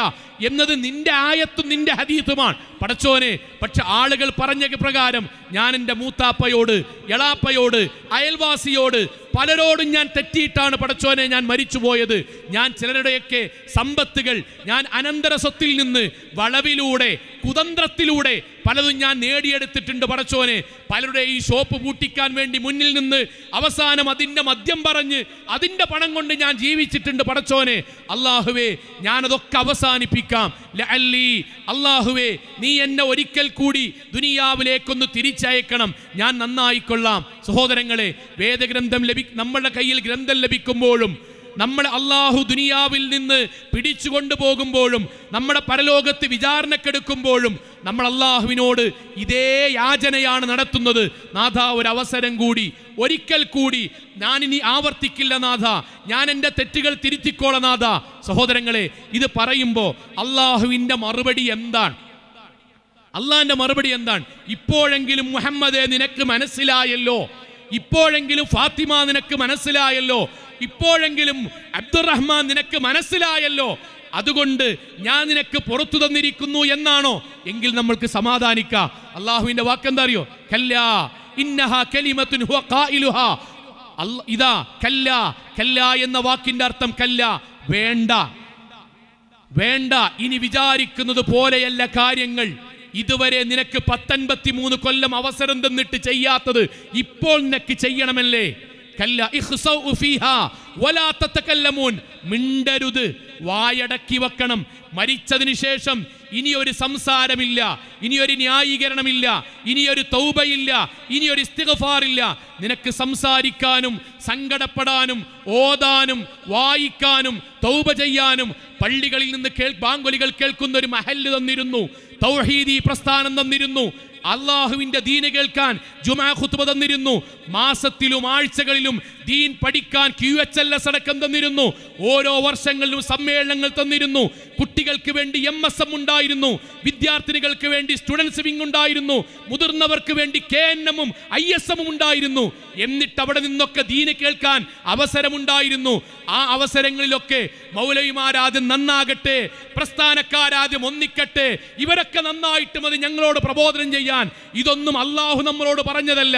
എന്നത് നിന്റെ ആയത്തും നിന്റെ ഹദീസുമാണ് പടച്ചോനെ. പക്ഷെ ആളുകൾ പറഞ്ഞ പ്രകാരം ഞാൻ എൻ്റെ മൂത്താപ്പയോട്, എളാപ്പയോട്, അയൽവാസിയോട് പലരോടും ഞാൻ തെറ്റിയിട്ടാണ് പടച്ചോനെ ഞാൻ മരിച്ചുപോയത്. ഞാൻ ചിലരുടെയൊക്കെ സമ്പത്തുകൾ ഞാൻ അനന്തര സ്വത്തിൽ നിന്ന് വളവിലൂടെ കുതന്ത്രത്തിലൂടെ പലതും ഞാൻ നേടിയെടുത്തിട്ടുണ്ട് പടച്ചോനെ. പലരുടെ ഈ ഷോപ്പ് പൂട്ടിക്കാൻ വേണ്ടി മുന്നിൽ നിന്ന് അവസാനം അതിൻ്റെ മദ്യം പറഞ്ഞ് അതിൻ്റെ പണം കൊണ്ട് ഞാൻ ജീവിച്ചിട്ടുണ്ട് പടച്ചോനെ. അല്ലാഹുവേ, ഞാനതൊക്കെ അവസാനിപ്പിക്കാം. അല്ലാഹുവേ, നീ എന്നെ ഒരിക്കൽ കൂടി ദുനിയാവിലേക്കൊന്ന് തിരിച്ചയക്കണം, ഞാൻ നന്നായിക്കൊള്ളാം. സഹോദരങ്ങളെ, വേദഗ്രന്ഥം നമ്മുടെ കയ്യിൽ ഗ്രന്ഥം ലഭിക്കുമ്പോഴും നമ്മൾ അള്ളാഹു ദുനിയാവിൽ നിന്ന് പിടിച്ചു കൊണ്ടുപോകുമ്പോഴും നമ്മുടെ പരലോകത്ത് വിചാരണക്കെടുക്കുമ്പോഴും നമ്മൾ അള്ളാഹുവിനോട് ഇതേ യാചനയാണ് നടത്തുന്നത്. നാഥ, ഒരവസരം കൂടി, ഒരിക്കൽ കൂടി ഞാനിനി ആവർത്തിക്കില്ല നാഥ, ഞാൻ എൻ്റെ തെറ്റുകൾ തിരുത്തിക്കോളാം നാഥ. സഹോദരങ്ങളെ, ഇത് പറയുമ്പോൾ അള്ളാഹുവിൻ്റെ മറുപടി എന്താണ്? അള്ളാഹിൻ്റെ മറുപടി എന്താണ്? ഇപ്പോഴെങ്കിലും മുഹമ്മദേ നിനക്ക് മനസ്സിലായല്ലോ, ഇപ്പോഴെങ്കിലും ഫാത്തിമ നിനക്ക് മനസ്സിലായല്ലോ, ഇപ്പോഴെങ്കിലും അബ്ദുറഹ്മാൻ നിനക്ക് മനസ്സിലായല്ലോ, അതുകൊണ്ട് ഞാൻ നിനക്ക് പുറത്തു തന്നിരിക്കുന്നു എന്നാണോ? എങ്കിൽ നമ്മൾക്ക് സമാധാനിക്കാം. അള്ളാഹുവിന്റെ വാക്കെന്താ അറിയോ? കല്ലാ ഇന്നഹാ കലിമത്തുൻ ഹുവ ഖായിലുഹാ. ഇതാ കല്ലാ, കല്ലാ എന്ന വാക്കിന്റെ അർത്ഥം കല്ല, വേണ്ട, വേണ്ട, ഇനി വിചാരിക്കുന്നത് പോലെയല്ല കാര്യങ്ങൾ. ഇതുവരെ നിനക്ക് 153 കൊല്ലം അവസരം തന്നിട്ട് ചെയ്യാത്തത് ഇപ്പോൾ നിനക്ക് ചെയ്യണമല്ലേ? കല്ല ഇഖ്സൗ ഫീഹാ വലാ തതകല്ലമൂൻ, മിണ്ടരുത്, വായടക്കി വെക്കണം. മരിച്ചതിന് ശേഷം ഇനിയൊരു സംസാരമില്ല, ഇനിയൊരു ന്യായീകരണമില്ല, ഇനിയൊരു തൗബയില്ല, ഇനിയൊരു ഇസ്തിഗ്ഫാറില്ല. നിനക്ക് സംസാരിക്കാനും സങ്കടപ്പെടാനും ഓതാനും വായിക്കാനും തൗബ ചെയ്യാനും പള്ളികളിൽ നിന്ന് ബാങ്കൊലികൾ കേൾക്കുന്ന ഒരു മഹല്ല് തന്നിരുന്നു, തൗഹീദി പ്രസ്ഥാനം തന്നിരുന്നു, അള്ളാഹുവിന്റെ ദീന് കേൾക്കാൻ ജുമാ ഖുത്ബ തന്നിരുന്നു, മാസത്തിലും ആഴ്ചകളിലും ദീൻ പഠിക്കാൻ QHLS അടക്കം തന്നിരുന്നു, ഓരോ വർഷങ്ങളിലും സമ്മേളനങ്ങൾ തന്നിരുന്നു, കുട്ടികൾക്ക് വേണ്ടി MSM ഉണ്ടായിരുന്നു, വിദ്യാർത്ഥിനികൾക്ക് വേണ്ടി സ്റ്റുഡൻസ് വിങ് ഉണ്ടായിരുന്നു, മുതിർന്നവർക്ക് വേണ്ടി KNM-ഉം ISM-ഉം ഉണ്ടായിരുന്നു. എന്നിട്ട് അവിടെ നിന്നൊക്കെ ദീന് കേൾക്കാൻ അവസരമുണ്ടായിരുന്നു. ആ അവസരങ്ങളിലൊക്കെ മൗലവിമാരാദ്യം നന്നാകട്ടെ, പ്രസ്ഥാനക്കാരാദ്യം ഒന്നിക്കട്ടെ, ഇവരൊക്കെ നന്നായിട്ട് മതി ഞങ്ങളോട് പ്രബോധനം ചെയ്യാൻ. ഇതൊന്നും അള്ളാഹു നമ്മളോട് പറഞ്ഞതല്ല.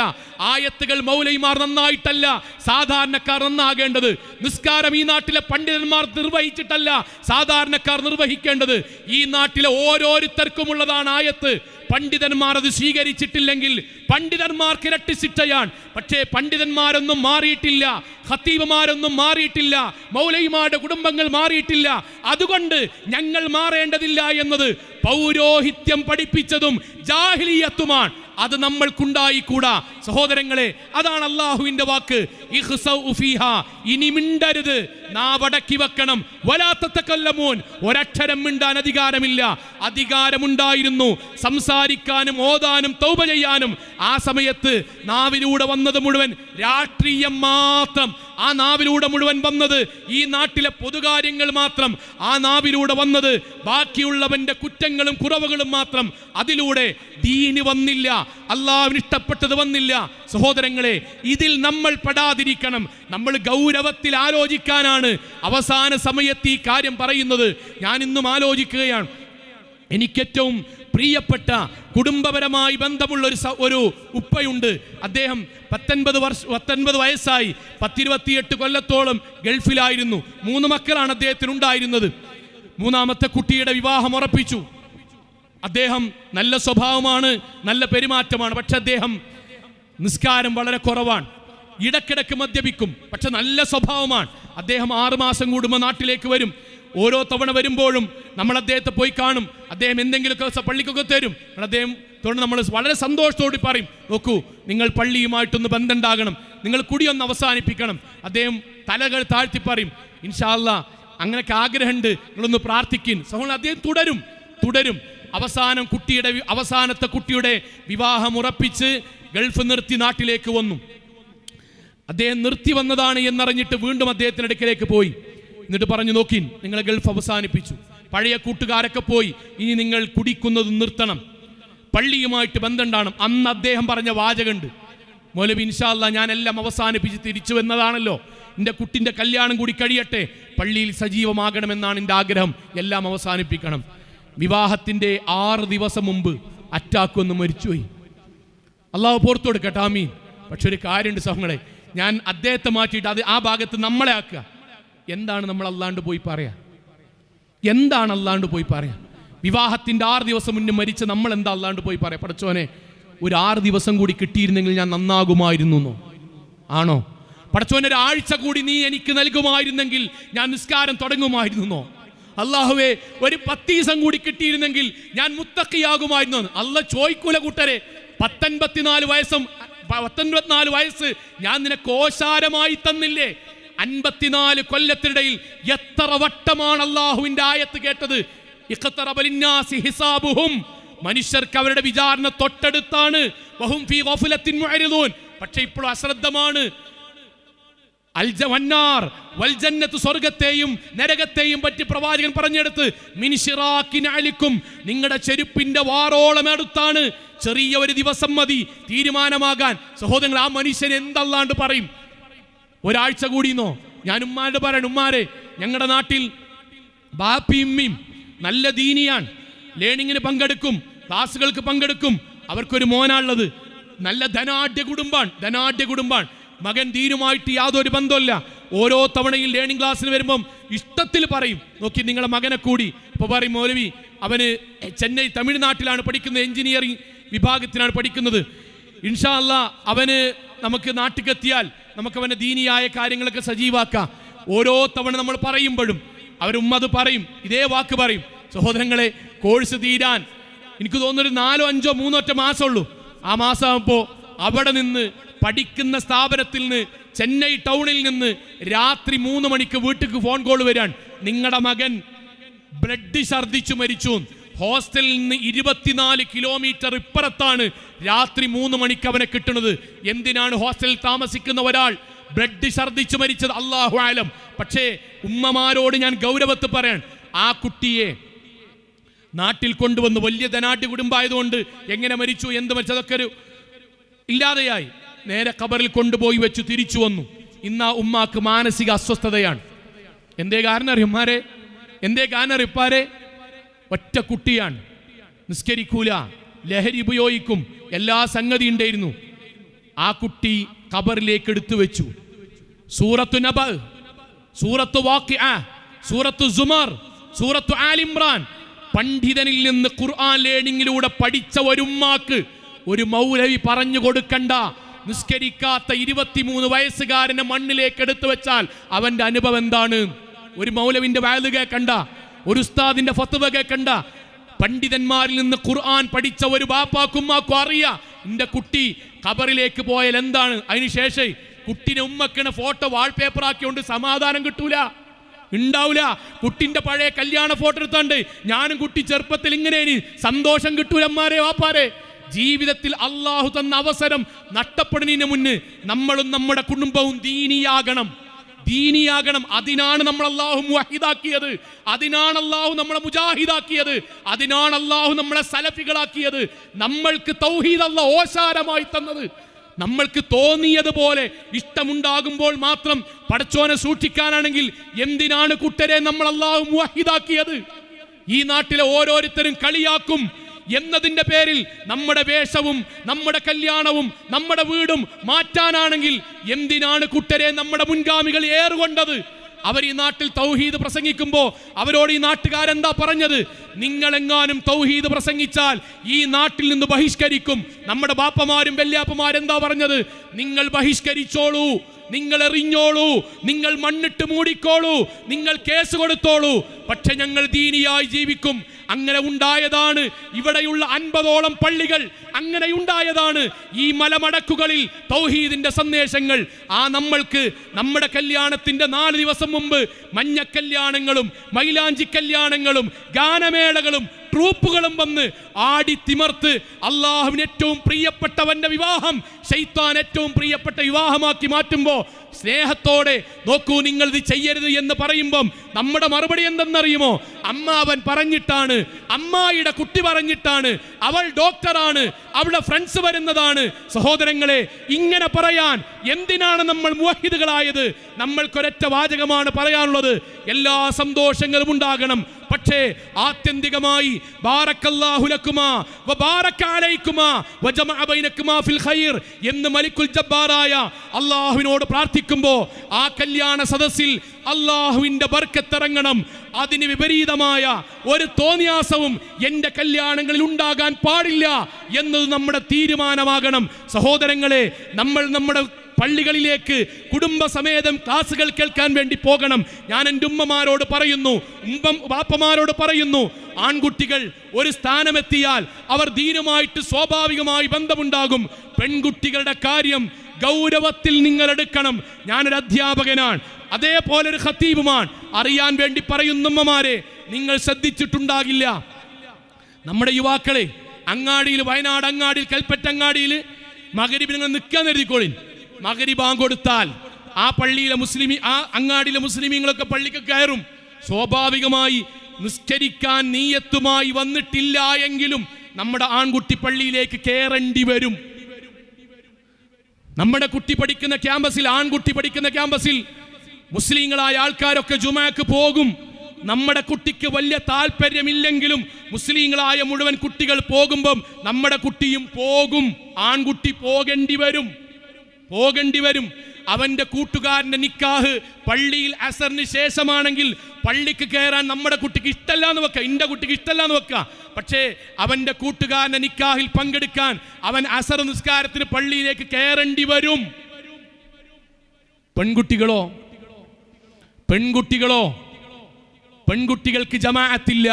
ആയത്തുകൾ മൗലവിമാർ നന്നായിട്ടല്ല സാധാരണക്കാർ നന്നാകേണ്ടത്. നിസ്കാരം ഈ നാട്ടിലെ പണ്ഡിതന്മാർ നിർവഹിച്ചിട്ടല്ല സാധാരണക്കാർ നിർവഹിക്കേണ്ടത്. ഈ നാട്ടിലെ ഓരോരുത്തർക്കുമുള്ളതാണ് ആയത്ത്. പണ്ഡിതന്മാർ അത് സ്വീകരിച്ചിട്ടില്ലെങ്കിൽ പണ്ഡിതന്മാർക്ക് ഇരട്ടി ശിക്ഷയാണ്. പക്ഷേ പണ്ഡിതന്മാരൊന്നും മാറിയിട്ടില്ല, ഖത്തീബുമാരൊന്നും മാറിയിട്ടില്ല, മൗലവിമാരുടെ കുടുംബങ്ങൾ മാറിയിട്ടില്ല. അതുകൊണ്ട് ഞങ്ങൾ മാറേണ്ടതില്ല എന്നത് പൗരോഹിത്യം പഠിപ്പിച്ചതും ജാഹിലിയത്തുമാണ്. അത് നമ്മൾക്കുണ്ടായിക്കൂടാ. സഹോദരങ്ങളെ, അതാണ് അള്ളാഹുവിന്റെ വാക്ക്. ഇഖ്സൗ ഫീഹാ, ഇനി മിണ്ടരുത്, നാവടക്കി വെക്കണം. വലാ തതകല്ലമൂൻ, ഒരക്ഷരം മിണ്ടാൻ അധികാരമില്ല. അധികാരമുണ്ടായിരുന്നു സംസാരിക്കാനും ഓതാനും തൗബ ചെയ്യാനും. ആ സമയത്ത് നാവിലൂടെ വന്നത് മുഴുവൻ രാഷ്ട്രീയം മാത്രം. ആ നാവിലൂടെ മുഴുവൻ വന്നത് ഈ നാട്ടിലെ പൊതുകാര്യങ്ങൾ മാത്രം. ആ നാവിലൂടെ വന്നത് ബാക്കിയുള്ളവന്റെ കുറ്റങ്ങളും കുറവുകളും മാത്രം. അതിലൂടെ ദീന് വന്നില്ല, അള്ളാഹുവിന് ഇഷ്ടപ്പെട്ടത് വന്നില്ല. സഹോദരങ്ങളെ, ഇതിൽ നമ്മൾ പെടാതിരിക്കണം. നമ്മൾ ഗൗരവത്തിൽ ആലോചിക്കാനാണ് എന്തിനാണ് അവസാന സമയത്ത് ഈ കാര്യം പറയുന്നത്? ഞാൻ ഇന്നും ആലോചിക്കുകയാണ്. എനിക്കേറ്റവും പ്രിയപ്പെട്ട കുടുംബപരമായി ബന്ധമുള്ള ഒരു ഉപ്പയുണ്ട്. അദ്ദേഹം 19 വയസ്സായി 28 കൊല്ലത്തോളം ഗൾഫിലായിരുന്നു. 3 മക്കളാണ് അദ്ദേഹത്തിനുണ്ടായിരുന്നത്. 3ാമത്തെ കുട്ടിയുടെ വിവാഹം ഉറപ്പിച്ചു. അദ്ദേഹം നല്ല സ്വഭാവമാണ്, നല്ല പെരുമാറ്റമാണ്. പക്ഷെ അദ്ദേഹം നിസ്കാരം വളരെ കുറവാണ്. ഇടക്കിടക്ക് മദ്യപിക്കും. പക്ഷെ നല്ല സ്വഭാവമാണ്. അദ്ദേഹം 6 മാസം കൂടുമ്പോൾ നാട്ടിലേക്ക് വരും. ഓരോ തവണ വരുമ്പോഴും നമ്മൾ അദ്ദേഹത്തെ പോയി കാണും. അദ്ദേഹം എന്തെങ്കിലുമൊക്കെ പള്ളിക്കൊക്കെ തരും. അദ്ദേഹം നമ്മൾ വളരെ സന്തോഷത്തോടെ പറയും, നോക്കൂ, നിങ്ങൾ പള്ളിയുമായിട്ടൊന്ന് ബന്ധമുണ്ടാകണം, നിങ്ങൾ കുടിയൊന്ന് അവസാനിപ്പിക്കണം. അദ്ദേഹം തലകൾ താഴ്ത്തി പറയും, ഇൻഷാ അല്ലാഹ് അങ്ങനെയൊക്കെ ആഗ്രഹമുണ്ട്, നിങ്ങളൊന്ന് പ്രാർത്ഥിക്കും. സഹോദരൻ, അദ്ദേഹം തുടരും. അവസാനത്തെ കുട്ടിയുടെ വിവാഹം ഉറപ്പിച്ച് ഗൾഫ് നിർത്തി നാട്ടിലേക്ക് വന്നു. അദ്ദേഹം നിർത്തി വന്നതാണ് എന്നറിഞ്ഞിട്ട് വീണ്ടും അദ്ദേഹത്തിൻ്റെ അടുക്കലേക്ക് പോയി. എന്നിട്ട് പറഞ്ഞു, നോക്കിൻ, നിങ്ങളെ ഗൾഫ് അവസാനിപ്പിച്ചു, പഴയ കൂട്ടുകാരൊക്കെ പോയി, ഇനി നിങ്ങൾ കുടിക്കുന്നത് നിർത്തണം, പള്ളിയുമായിട്ട് ബന്ധമുണ്ടാകണം. അന്ന് അദ്ദേഹം പറഞ്ഞ വാചകമുണ്ട്, മൗലവി ഇൻഷാ അല്ലാഹ് ഞാൻ എല്ലാം അവസാനിപ്പിച്ച് തിരിച്ചു വന്നതാണല്ലോ, എൻ്റെ കുട്ടിൻ്റെ കല്യാണം കൂടി കഴിയട്ടെ, പള്ളിയിൽ സജീവമാകണമെന്നാണ് എൻ്റെ ആഗ്രഹം, എല്ലാം അവസാനിപ്പിക്കണം. വിവാഹത്തിൻ്റെ 6 ദിവസം മുമ്പ് അറ്റാക്ക് വന്ന് മരിച്ചുപോയി. അള്ളാഹു പുറത്തു കൊടുക്കട്ടെ, ആമീൻ. പക്ഷെ ഒരു കാര്യമുണ്ട് സഹോദരങ്ങളെ, ഞാൻ അദ്ദേഹത്തെ മാറ്റിയിട്ട് ആ ഭാഗത്ത് നമ്മളെ ആക്കുക. എന്താണ് നമ്മൾ അല്ലാണ്ട് പോയി പറയാ? വിവാഹത്തിൻ്റെ 6 ദിവസം മുന്നേ മരിച്ച നമ്മൾ എന്താ അല്ലാണ്ട് പോയി പറയാം? പടച്ചോനെ, ഒരു 6 ദിവസം കൂടി കിട്ടിയിരുന്നെങ്കിൽ ഞാൻ നന്നാകുമായിരുന്നു. ആണോ? പടച്ചോനെ, ഒരാഴ്ച കൂടി നീ എനിക്ക് നൽകുമായിരുന്നെങ്കിൽ ഞാൻ നിസ്കാരം തുടങ്ങുമായിരുന്നോ? അല്ലാഹുവേ, ഒരു 10 ദിവസം കൂടി കിട്ടിയിരുന്നെങ്കിൽ ഞാൻ മുത്തഖിയാകുമായിരുന്നു. അല്ലാഹ് ചോദിക്കൂല കൂട്ടരെ, 19 വയസ്സ് ഞാൻ നിനക്ക് ഓശാരമായി തന്നില്ലേ? 54 കൊല്ലത്തിനിടയിൽ എത്ര വട്ടമാണ് അല്ലാഹുവിന്റെ ആയത്ത് കേട്ടത്? ഇഖ്തറബ ലിന്നാസി ഹിസാബുഹും, മനുഷ്യർക്ക് അവരുടെ വിചാരണ തൊട്ടടുത്താണ്. വഹും ഫീ ഗഫലത്തിൻ മുഅരിദൂൻ, പക്ഷേ ഇപ്പോൾ അശ്രദ്ധമാണ്. അൽജവന്നാർ വൽ ജന്നത്തു, സ്വർഗ്ഗത്തെയും നരകത്തെയും പറ്റി പ്രവാചകൻ പറഞ്ഞെടുത്ത് മിൻ ശിറാക്കിൻ അലിക്കും, നിങ്ങളുടെ ചെരുപ്പിന്റെ വാറോളം അടുത്താണ്. ചെറിയ ഒരു ദിവസം മതി തീരുമാനമാകാൻ. സഹോദരങ്ങൾ, ആ മനുഷ്യൻ എന്തല്ലാണ്ട് പറയും? ഒരാഴ്ച കൂടിയെന്നോ? ഞാൻ ഉമ്മാരോട് പറയണം, ഉമ്മാരെ, ഞങ്ങളുടെ നാട്ടിൽ ബാപ്പിയും നല്ല ദീനിയാണ്, ലേണിങ്ങിന് പങ്കെടുക്കും, ക്ലാസ്സുകൾക്ക് പങ്കെടുക്കും. അവർക്കൊരു മോനാണുള്ളത്, നല്ല ധനാഢ്യ കുടുംബാണ്. മകൻ ദീനുമായിട്ട് യാതൊരു ബന്ധമില്ല. ഓരോ തവണയും ലേണിംഗ് ക്ലാസ്സിന് വരുമ്പം ഇഷ്ടത്തിൽ പറയും, നോക്കി നിങ്ങളെ മകനെ കൂടി. ഇപ്പോൾ പറയും, മൗലവി അവന് ചെന്നൈ തമിഴ്നാട്ടിലാണ് പഠിക്കുന്നത്, എഞ്ചിനീയറിംഗ് വിഭാഗത്തിലാണ് പഠിക്കുന്നത്. ഇൻഷാ അല്ലാഹ് അവന് നമുക്ക് നാട്ടിലെത്തിയാൽ നമുക്ക് അവൻ്റെ ദീനിയായ കാര്യങ്ങളൊക്കെ സജീവാക്കാം. ഓരോ തവണ നമ്മൾ പറയുമ്പോഴും അവരുമ്മത് പറയും, ഇതേ വാക്ക് പറയും. സഹോദരങ്ങളെ, കോഴ്സ് തീരാൻ എനിക്ക് തോന്നുന്നൊരു 4, 5, 3 മാസമുള്ളൂ. ആ മാസമാകുമ്പോൾ അവിടെ നിന്ന് പഠിക്കുന്ന സ്ഥാപനത്തിൽ നിന്ന്, ചെന്നൈ ടൗണിൽ നിന്ന് രാത്രി 3 മണിക്ക് വീട്ടിലേക്ക് ഫോൺ കോൾ വരാൻ, നിങ്ങളുടെ മകൻ ബ്ലഡ് ഛർദ്ദിച്ചു മരിച്ചു. ഹോസ്റ്റലിൽ നിന്ന് 24 കിലോമീറ്റർ ഇപ്പുറത്താണ്. രാത്രി 3 മണിക്ക് അവനെ കിട്ടുന്നത്. എന്തിനാണ് ഹോസ്റ്റലിൽ താമസിക്കുന്ന ഒരാൾ ബ്ലഡ് ഛർദ്ദിച്ചു മരിച്ചത്? അല്ലാഹു ആലം. പക്ഷേ ഉമ്മമാരോട് ഞാൻ ഗൗരവത്തിൽ പറയാൻ, ആ കുട്ടിയെ നാട്ടിൽ കൊണ്ടുവന്ന്, വലിയ ധനാഢ്യ കുടുംബമായതുകൊണ്ട് എങ്ങനെ മരിച്ചു, എന്ത് മരിച്ചു, അതൊക്കെ ഒരു ഇല്ലാതെയായി. നേരെ ഖബറിൽ കൊണ്ടുപോയി വെച്ചു തിരിച്ചു വന്നു. ഇന്ന് ആ ഉമ്മാക്ക് മാനസിക അസ്വസ്ഥതയാണ്. എന്തേ കാരണം അറിയുമാരെ? ഒറ്റ കുട്ടിയാണ്, നിസ്കരിക്കൂല, ലഹരി ഉപയോഗിക്കും, എല്ലാ സംഗതി ഉണ്ടായിരുന്നു. ആ കുട്ടി ഖബറിലേക്ക് എടുത്തു വെച്ചു. സൂറത്തു നബ, സൂറത്തു വാഖിഅ, സൂറത്തു സുമർ, സൂറത്തു ആൽ ഇംറാൻ, പണ്ഡിതനിൽ നിന്ന് ഖുർആൻ ലേണിങ്ങിലൂടെ പഠിച്ച ഒരു ഉമ്മാക്ക് ഒരു മൗലവി പറഞ്ഞു കൊടുക്കണ്ട, നിസ്കരിക്കാത്ത 23 വയസ്സുകാരനെ മണ്ണിലേക്ക് എടുത്തു വെച്ചാൽ അവന്റെ അനുഭവം എന്താണ്? ഒരു മൗലവിന്റെ വഅദ് കേൾക്കണ്ട, ഒരു ഉസ്താദിന്റെ ഫത്വ കേൾക്കണ്ട. പണ്ഡിതന്മാരിൽ നിന്ന് ഖുർആൻ പഠിച്ച ഒരു ബാപ്പാക്കുമ്മാക്കും അറിയാം എന്റെ കുട്ടി ഖബറിലേക്ക് പോയാൽ എന്താണ്. അതിനുശേഷം കുട്ടിനെ ഉമ്മക്കണ ഫോട്ടോ വാൾപേപ്പർ ആക്കിയോണ്ട് സമാധാനം കിട്ടൂല, ഉണ്ടാവൂല. കുട്ടിന്റെ പഴയ കല്യാണ ഫോട്ടോ എടുത്താണ്ട് ഞാനും കുട്ടി ചെറുപ്പത്തിൽ ഇങ്ങനെ സന്തോഷം കിട്ടൂല. അമ്മാരെ വാപ്പാരെ, ജീവിതത്തിൽ അള്ളാഹു തന്ന അവസരം നഷ്ടപ്പെടുന്നതിന് മുന്ന് നമ്മളും നമ്മുടെ കുടുംബവും ദീനിയാകണം. അതിനാണ് നമ്മൾ അള്ളാഹു മുവഹിദാക്കിയത്, അതിനാണ് അള്ളാഹു നമ്മളെ മുജാഹിദാക്കിയത്, അതിനാണ് അള്ളാഹു നമ്മളെ സലഫികളാക്കിയത്. നമ്മൾക്ക് തൗഹീദ് അല്ലാഹു ഓശാരമായി തന്നത്. നമ്മൾക്ക് തോന്നിയതുപോലെ ഇഷ്ടമുണ്ടാകുമ്പോൾ മാത്രം പടച്ചോനെ സൂക്ഷിക്കാനാണെങ്കിൽ എന്തിനാണ് കൂട്ടരെ നമ്മൾ അല്ലാഹു മുവഹിദാക്കിയത്? ഈ നാട്ടിലെ ഓരോരുത്തരും കളിയാക്കും എന്നതിന്റെ പേരിൽ നമ്മുടെ വേഷവും നമ്മുടെ കല്യാണവും നമ്മുടെ വീടും മാറ്റാനാണെങ്കിൽ എന്തിനാണ് കൂട്ടരെ നമ്മുടെ മുൻഗാമികൾ ഏറുകൊണ്ടത്? അവർ ഈ നാട്ടിൽ തൗഹീദ് പ്രസംഗിക്കുമ്പോൾ അവരോട് ഈ നാട്ടുകാരെന്താ പറഞ്ഞത്? നിങ്ങളെങ്ങാനും തൗഹീദ് പ്രസംഗിച്ചാൽ ഈ നാട്ടിൽ നിന്ന് ബഹിഷ്കരിക്കും. നമ്മുടെ ബാപ്പമാരും വല്യാപ്പമാരും എന്താ പറഞ്ഞത്? നിങ്ങൾ ബഹിഷ്കരിച്ചോളൂ, നിങ്ങൾ എറിഞ്ഞോളൂ, നിങ്ങൾ മണ്ണിട്ട് മൂടിക്കോളൂ, നിങ്ങൾ കേസ് കൊടുത്തോളൂ, പക്ഷെ ഞങ്ങൾ ദീനിയായി ജീവിക്കും. അങ്ങനെ ഉണ്ടായതാണ് ഇവിടെയുള്ള 50ഓളം പള്ളികൾ. അങ്ങനെ ഉണ്ടായതാണ് ഈ മലമടക്കുകളിൽ തൗഹീദിന്റെ സന്ദേശങ്ങൾ. നമ്മൾക്ക് നമ്മുടെ കല്യാണത്തിന്റെ 4 ദിവസം മുമ്പ് മഞ്ഞ കല്യാണങ്ങളും മൈലാഞ്ചി കല്യാണങ്ങളും ഗാനമേളകളും ട്രൂപ്പുകളും വന്ന് ആടി തിമർത്ത് അള്ളാഹുവിന് ഏറ്റവും പ്രിയപ്പെട്ടവന്റെ വിവാഹം ശൈത്താൻ ഏറ്റവും പ്രിയപ്പെട്ട വിവാഹമാക്കി മാറ്റുമ്പോൾ സ്നേഹത്തോടെ നോക്കൂ, നിങ്ങൾ ഇത് ചെയ്യരുത് എന്ന് പറയുമ്പം നമ്മുടെ മറുപടി എന്തെന്നറിയുമോ? അമ്മാവൻ പറഞ്ഞിട്ടാണ്, അമ്മായിയുടെ കുട്ടി പറഞ്ഞിട്ടാണ്, അവൾ ഡോക്ടറാണ്, അവളുടെ ഫ്രണ്ട്സ് വരുന്നതാണ്. സഹോദരങ്ങളെ, ഇങ്ങനെ പറയാൻ എന്തിനാണ് നമ്മൾ മുവഹിദുകളായത്? നമ്മൾക്കൊരൊറ്റ വാചകമാണ് പറയാനുള്ളത്: എല്ലാ സന്തോഷങ്ങളും ഉണ്ടാകണം, പക്ഷേ ആത്യന്തികമായി ബാറക്കല്ലാഹു ലക്കുമാ വബാറക അലൈക്കുമാ വജമഅ ബൈനക്കുമാ ഫിൽ ഖൈർ എന്ന് മലിക്കുൽ ജബ്ബാറായ അല്ലാഹുവിനോട് പ്രാർത്ഥിക്കുമ്പോൾ ആ കല്യാണ സദസ്സിൽ അല്ലാഹുവിന്റെ ബർക്കത്ത് ഇറങ്ങണം. അതിന് വിപരീതമായ ഒരു തോന്നിയാസവും എൻ്റെ കല്യാണങ്ങളിൽ ഉണ്ടാകാൻ പാടില്ല എന്നത് നമ്മുടെ തീരുമാനമാകണം. സഹോദരങ്ങളെ, നമ്മൾ നമ്മുടെ പള്ളികളിലേക്ക് കുടുംബസമേതം ക്ലാസുകൾ കേൾക്കാൻ വേണ്ടി പോകണം. ഞാൻ എൻ്റെ ഉമ്മമാരോട് പറയുന്നു, വാപ്പമാരോട് പറയുന്നു, ആൺകുട്ടികൾ ഒരു സ്ഥാനമെത്തിയാൽ അവർ ദീനുമായിട്ട് സ്വാഭാവികമായി ബന്ധമുണ്ടാകും. പെൺകുട്ടികളുടെ കാര്യം ഗൗരവത്തിൽ നിങ്ങൾ എടുക്കണം. ഞാനൊരു അധ്യാപകനാണ്, അതേപോലെ ഒരു ഖത്തീബുമാണ്. അറിയാൻ വേണ്ടി പറയുന്നുമ്മമാരെ, നിങ്ങൾ ശ്രദ്ധിച്ചിട്ടുണ്ടാകില്ല, നമ്മുടെ യുവാക്കളെ അങ്ങാടിയിൽ, വയനാട് അങ്ങാടിയിൽ, കൽപ്പറ്റ അങ്ങാടിയിൽ മഗ്‌രിബിന് നിങ്ങൾ നിൽക്കാൻ എഴുതിക്കോളിൻ. മഗ്‌രിബ് ബാങ്ക് കൊടുത്താൽ ആ പള്ളിയിലെ ആ അങ്ങാടിയിലെ മുസ്ലിമീങ്ങളൊക്കെ പള്ളിക്ക് കയറും. സ്വാഭാവികമായി നിസ്കരിക്കാൻ നീയത്തുമായി വന്നിട്ടില്ല എങ്കിലും നമ്മുടെ ആൺകുട്ടി പള്ളിയിലേക്ക് കയറേണ്ടി വരും. നമ്മുടെ കുട്ടി പഠിക്കുന്ന ക്യാമ്പസിൽ, ആൺകുട്ടി പഠിക്കുന്ന ക്യാമ്പസിൽ മുസ്ലിങ്ങളായ ആൾക്കാരൊക്കെ ജുമാക്ക് പോകും. നമ്മുടെ കുട്ടിക്ക് വലിയ താല്പര്യമില്ലെങ്കിലും മുസ്ലിങ്ങളായ മുഴുവൻ കുട്ടികൾ പോകുമ്പം നമ്മുടെ കുട്ടിയും പോകും. ആൺകുട്ടി പോകേണ്ടി വരും. അവന്റെ കൂട്ടുകാരന്റെ നിക്കാഹ് പള്ളിയിൽ അസറിന് ശേഷമാണെങ്കിൽ പള്ളിക്ക് കയറാൻ നമ്മുടെ കുട്ടിക്ക് ഇഷ്ടമല്ല എന്ന് വെക്കാം, എൻ്റെ കുട്ടിക്ക് ഇഷ്ടമല്ല എന്ന് വെക്കാം. പക്ഷേ അവന്റെ കൂട്ടുകാരന്റെ നിക്കാഹിൽ പങ്കെടുക്കാൻ അവൻ അസർ നിസ്കാരത്തിന് പള്ളിയിലേക്ക് കയറേണ്ടി വരും. പെൺകുട്ടികൾക്ക് ജമാഅത്തില്ല.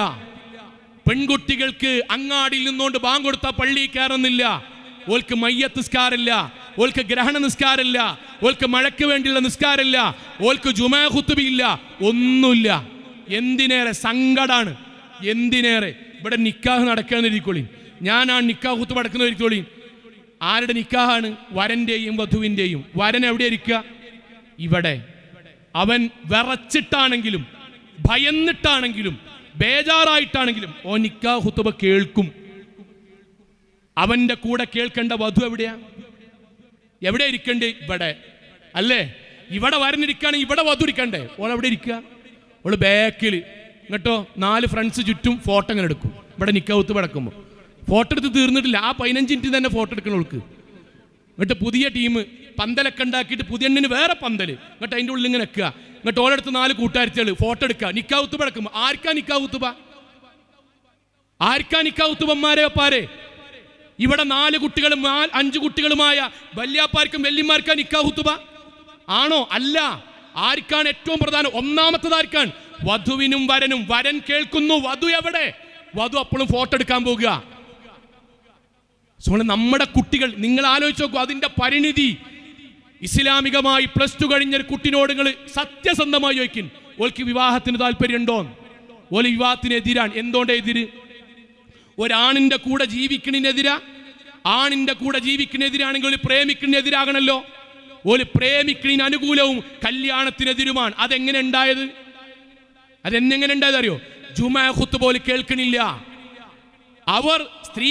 പെൺകുട്ടികൾക്ക് അങ്ങാടിയിൽ നിന്നുകൊണ്ട് ബാങ്ക് കൊടുത്താൽ പള്ളിയിൽ കയറുന്നില്ല. ഓൾക്ക് മയ്യത്ത് നിസ്കാരമില്ല, ഓൾക്ക് ഗ്രഹണ നിസ്കാരമില്ല, ഓൾക്ക് മഴയ്ക്ക് വേണ്ടിയുള്ള നിസ്കാരമില്ല, ഓൾക്ക് ജുമാ ഖുതുബില്ല, ഒന്നുമില്ല. എന്തിനേറെ സങ്കടാണ്, എന്തിനേറെ. ഇവിടെ നിക്കാഹ് നടക്കാന്നിരിക്കോളി, ഞാനാണ് നിക്കാഹ് ഖുതുബ നടക്കുന്നതിരിക്കോളി. ആരുടെ നിക്കാഹാണ്? വരന്റെയും വധുവിൻ്റെയും. വരൻ എവിടെ ഇരിക്കുക? ഇവിടെ. അവൻ വിറച്ചിട്ടാണെങ്കിലും ഭയന്നിട്ടാണെങ്കിലും ബേജാറായിട്ടാണെങ്കിലും ഓ നിക്കാഹ് ഖുതുബ കേൾക്കും. അവന്റെ കൂടെ കേൾക്കേണ്ട വധു എവിടെയാ? എവിടെ ഇരിക്കണ്ടേ? ഇവിടെ അല്ലേ? ഇവിടെ വരനിരിക്കുകയാണെങ്കിൽ ഇവിടെ വധു ഇരിക്കണ്ടേ? ഓൾ എവിടെ ഇരിക്കുക? ഓള് ബാക്കിൽ. കേട്ടോ, 4 ഫ്രണ്ട്സ് ചുറ്റും ഫോട്ടോ അങ്ങനെ എടുക്കും. ഇവിടെ നിക്കാഹ് ഖുതുബ നടക്കുമ്പോൾ ഫോട്ടോ എടുത്ത് തീർന്നിട്ടില്ല, ആ 15 മിനിറ്റ് തന്നെ ഫോട്ടോ എടുക്കണം ഓൾക്ക്. എന്നിട്ട് പുതിയ ടീം പന്തലൊക്കെ ഉണ്ടാക്കിയിട്ട് പുതിയണ്ണിന് വേറെ പന്തൽ, എന്നിട്ട് അതിൻ്റെ ഉള്ളിൽ ഇങ്ങനെ വെക്കുക. എന്നിട്ട് ഓളെടുത്ത് 4 കൂട്ടുകാരികൾ ഫോട്ടോ എടുക്കുക. നിക്കാഹ് ഖുതുബ നടക്കുമ്പോൾ ആർക്കാ നിക്കാഹ് ഖുതുബമാരെ അപ്പാരെ? ഇവിടെ 4 കുട്ടികളും 5 കുട്ടികളുമായ വല്യാപ്പാർക്കും വല്യമാർക്കാ നിക്കാഹ് ഖുതുബ ആണോ? അല്ല. ആർക്കാണ് ഏറ്റവും പ്രധാനം? ഒന്നാമത്തത് ആർക്കാണ്? വധുവിനും വരനും. വരൻ കേൾക്കുന്നു, വധു എവിടെ? വധു അപ്പോഴും ഫോട്ടോ എടുക്കാൻ പോകുക. നമ്മുടെ കുട്ടികൾ, നിങ്ങൾ ആലോചിച്ച് നോക്കൂ അതിന്റെ പരിണിതി. ഇസ്ലാമികമായി +2 കഴിഞ്ഞൊരു കുട്ടിനോട് നിങ്ങൾ സത്യസന്ധമായി ചോദിക്കും, ഓൾക്ക് വിവാഹത്തിന് താല്പര്യമുണ്ടോ? ഓല് വിവാഹത്തിന് എതിരാണ്. എന്തുകൊണ്ട് എതിര്? ഒരാണിന്റെ കൂടെ ജീവിക്കണതിനെതിരാ? ആണിന്റെ കൂടെ ജീവിക്കണതിരാണെങ്കിൽ ഒരു പ്രേമിക്കണെതിരാകണല്ലോ. ഒരു പ്രേമിക്കണിന് അനുകൂലവും കല്യാണത്തിനെതിരുമാണ്. അതെങ്ങനെ ഉണ്ടായത്? അറിയോ? ജുമാ ഖുതുബ പോലും കേൾക്കണില്ല. അവർ സ്ത്രീ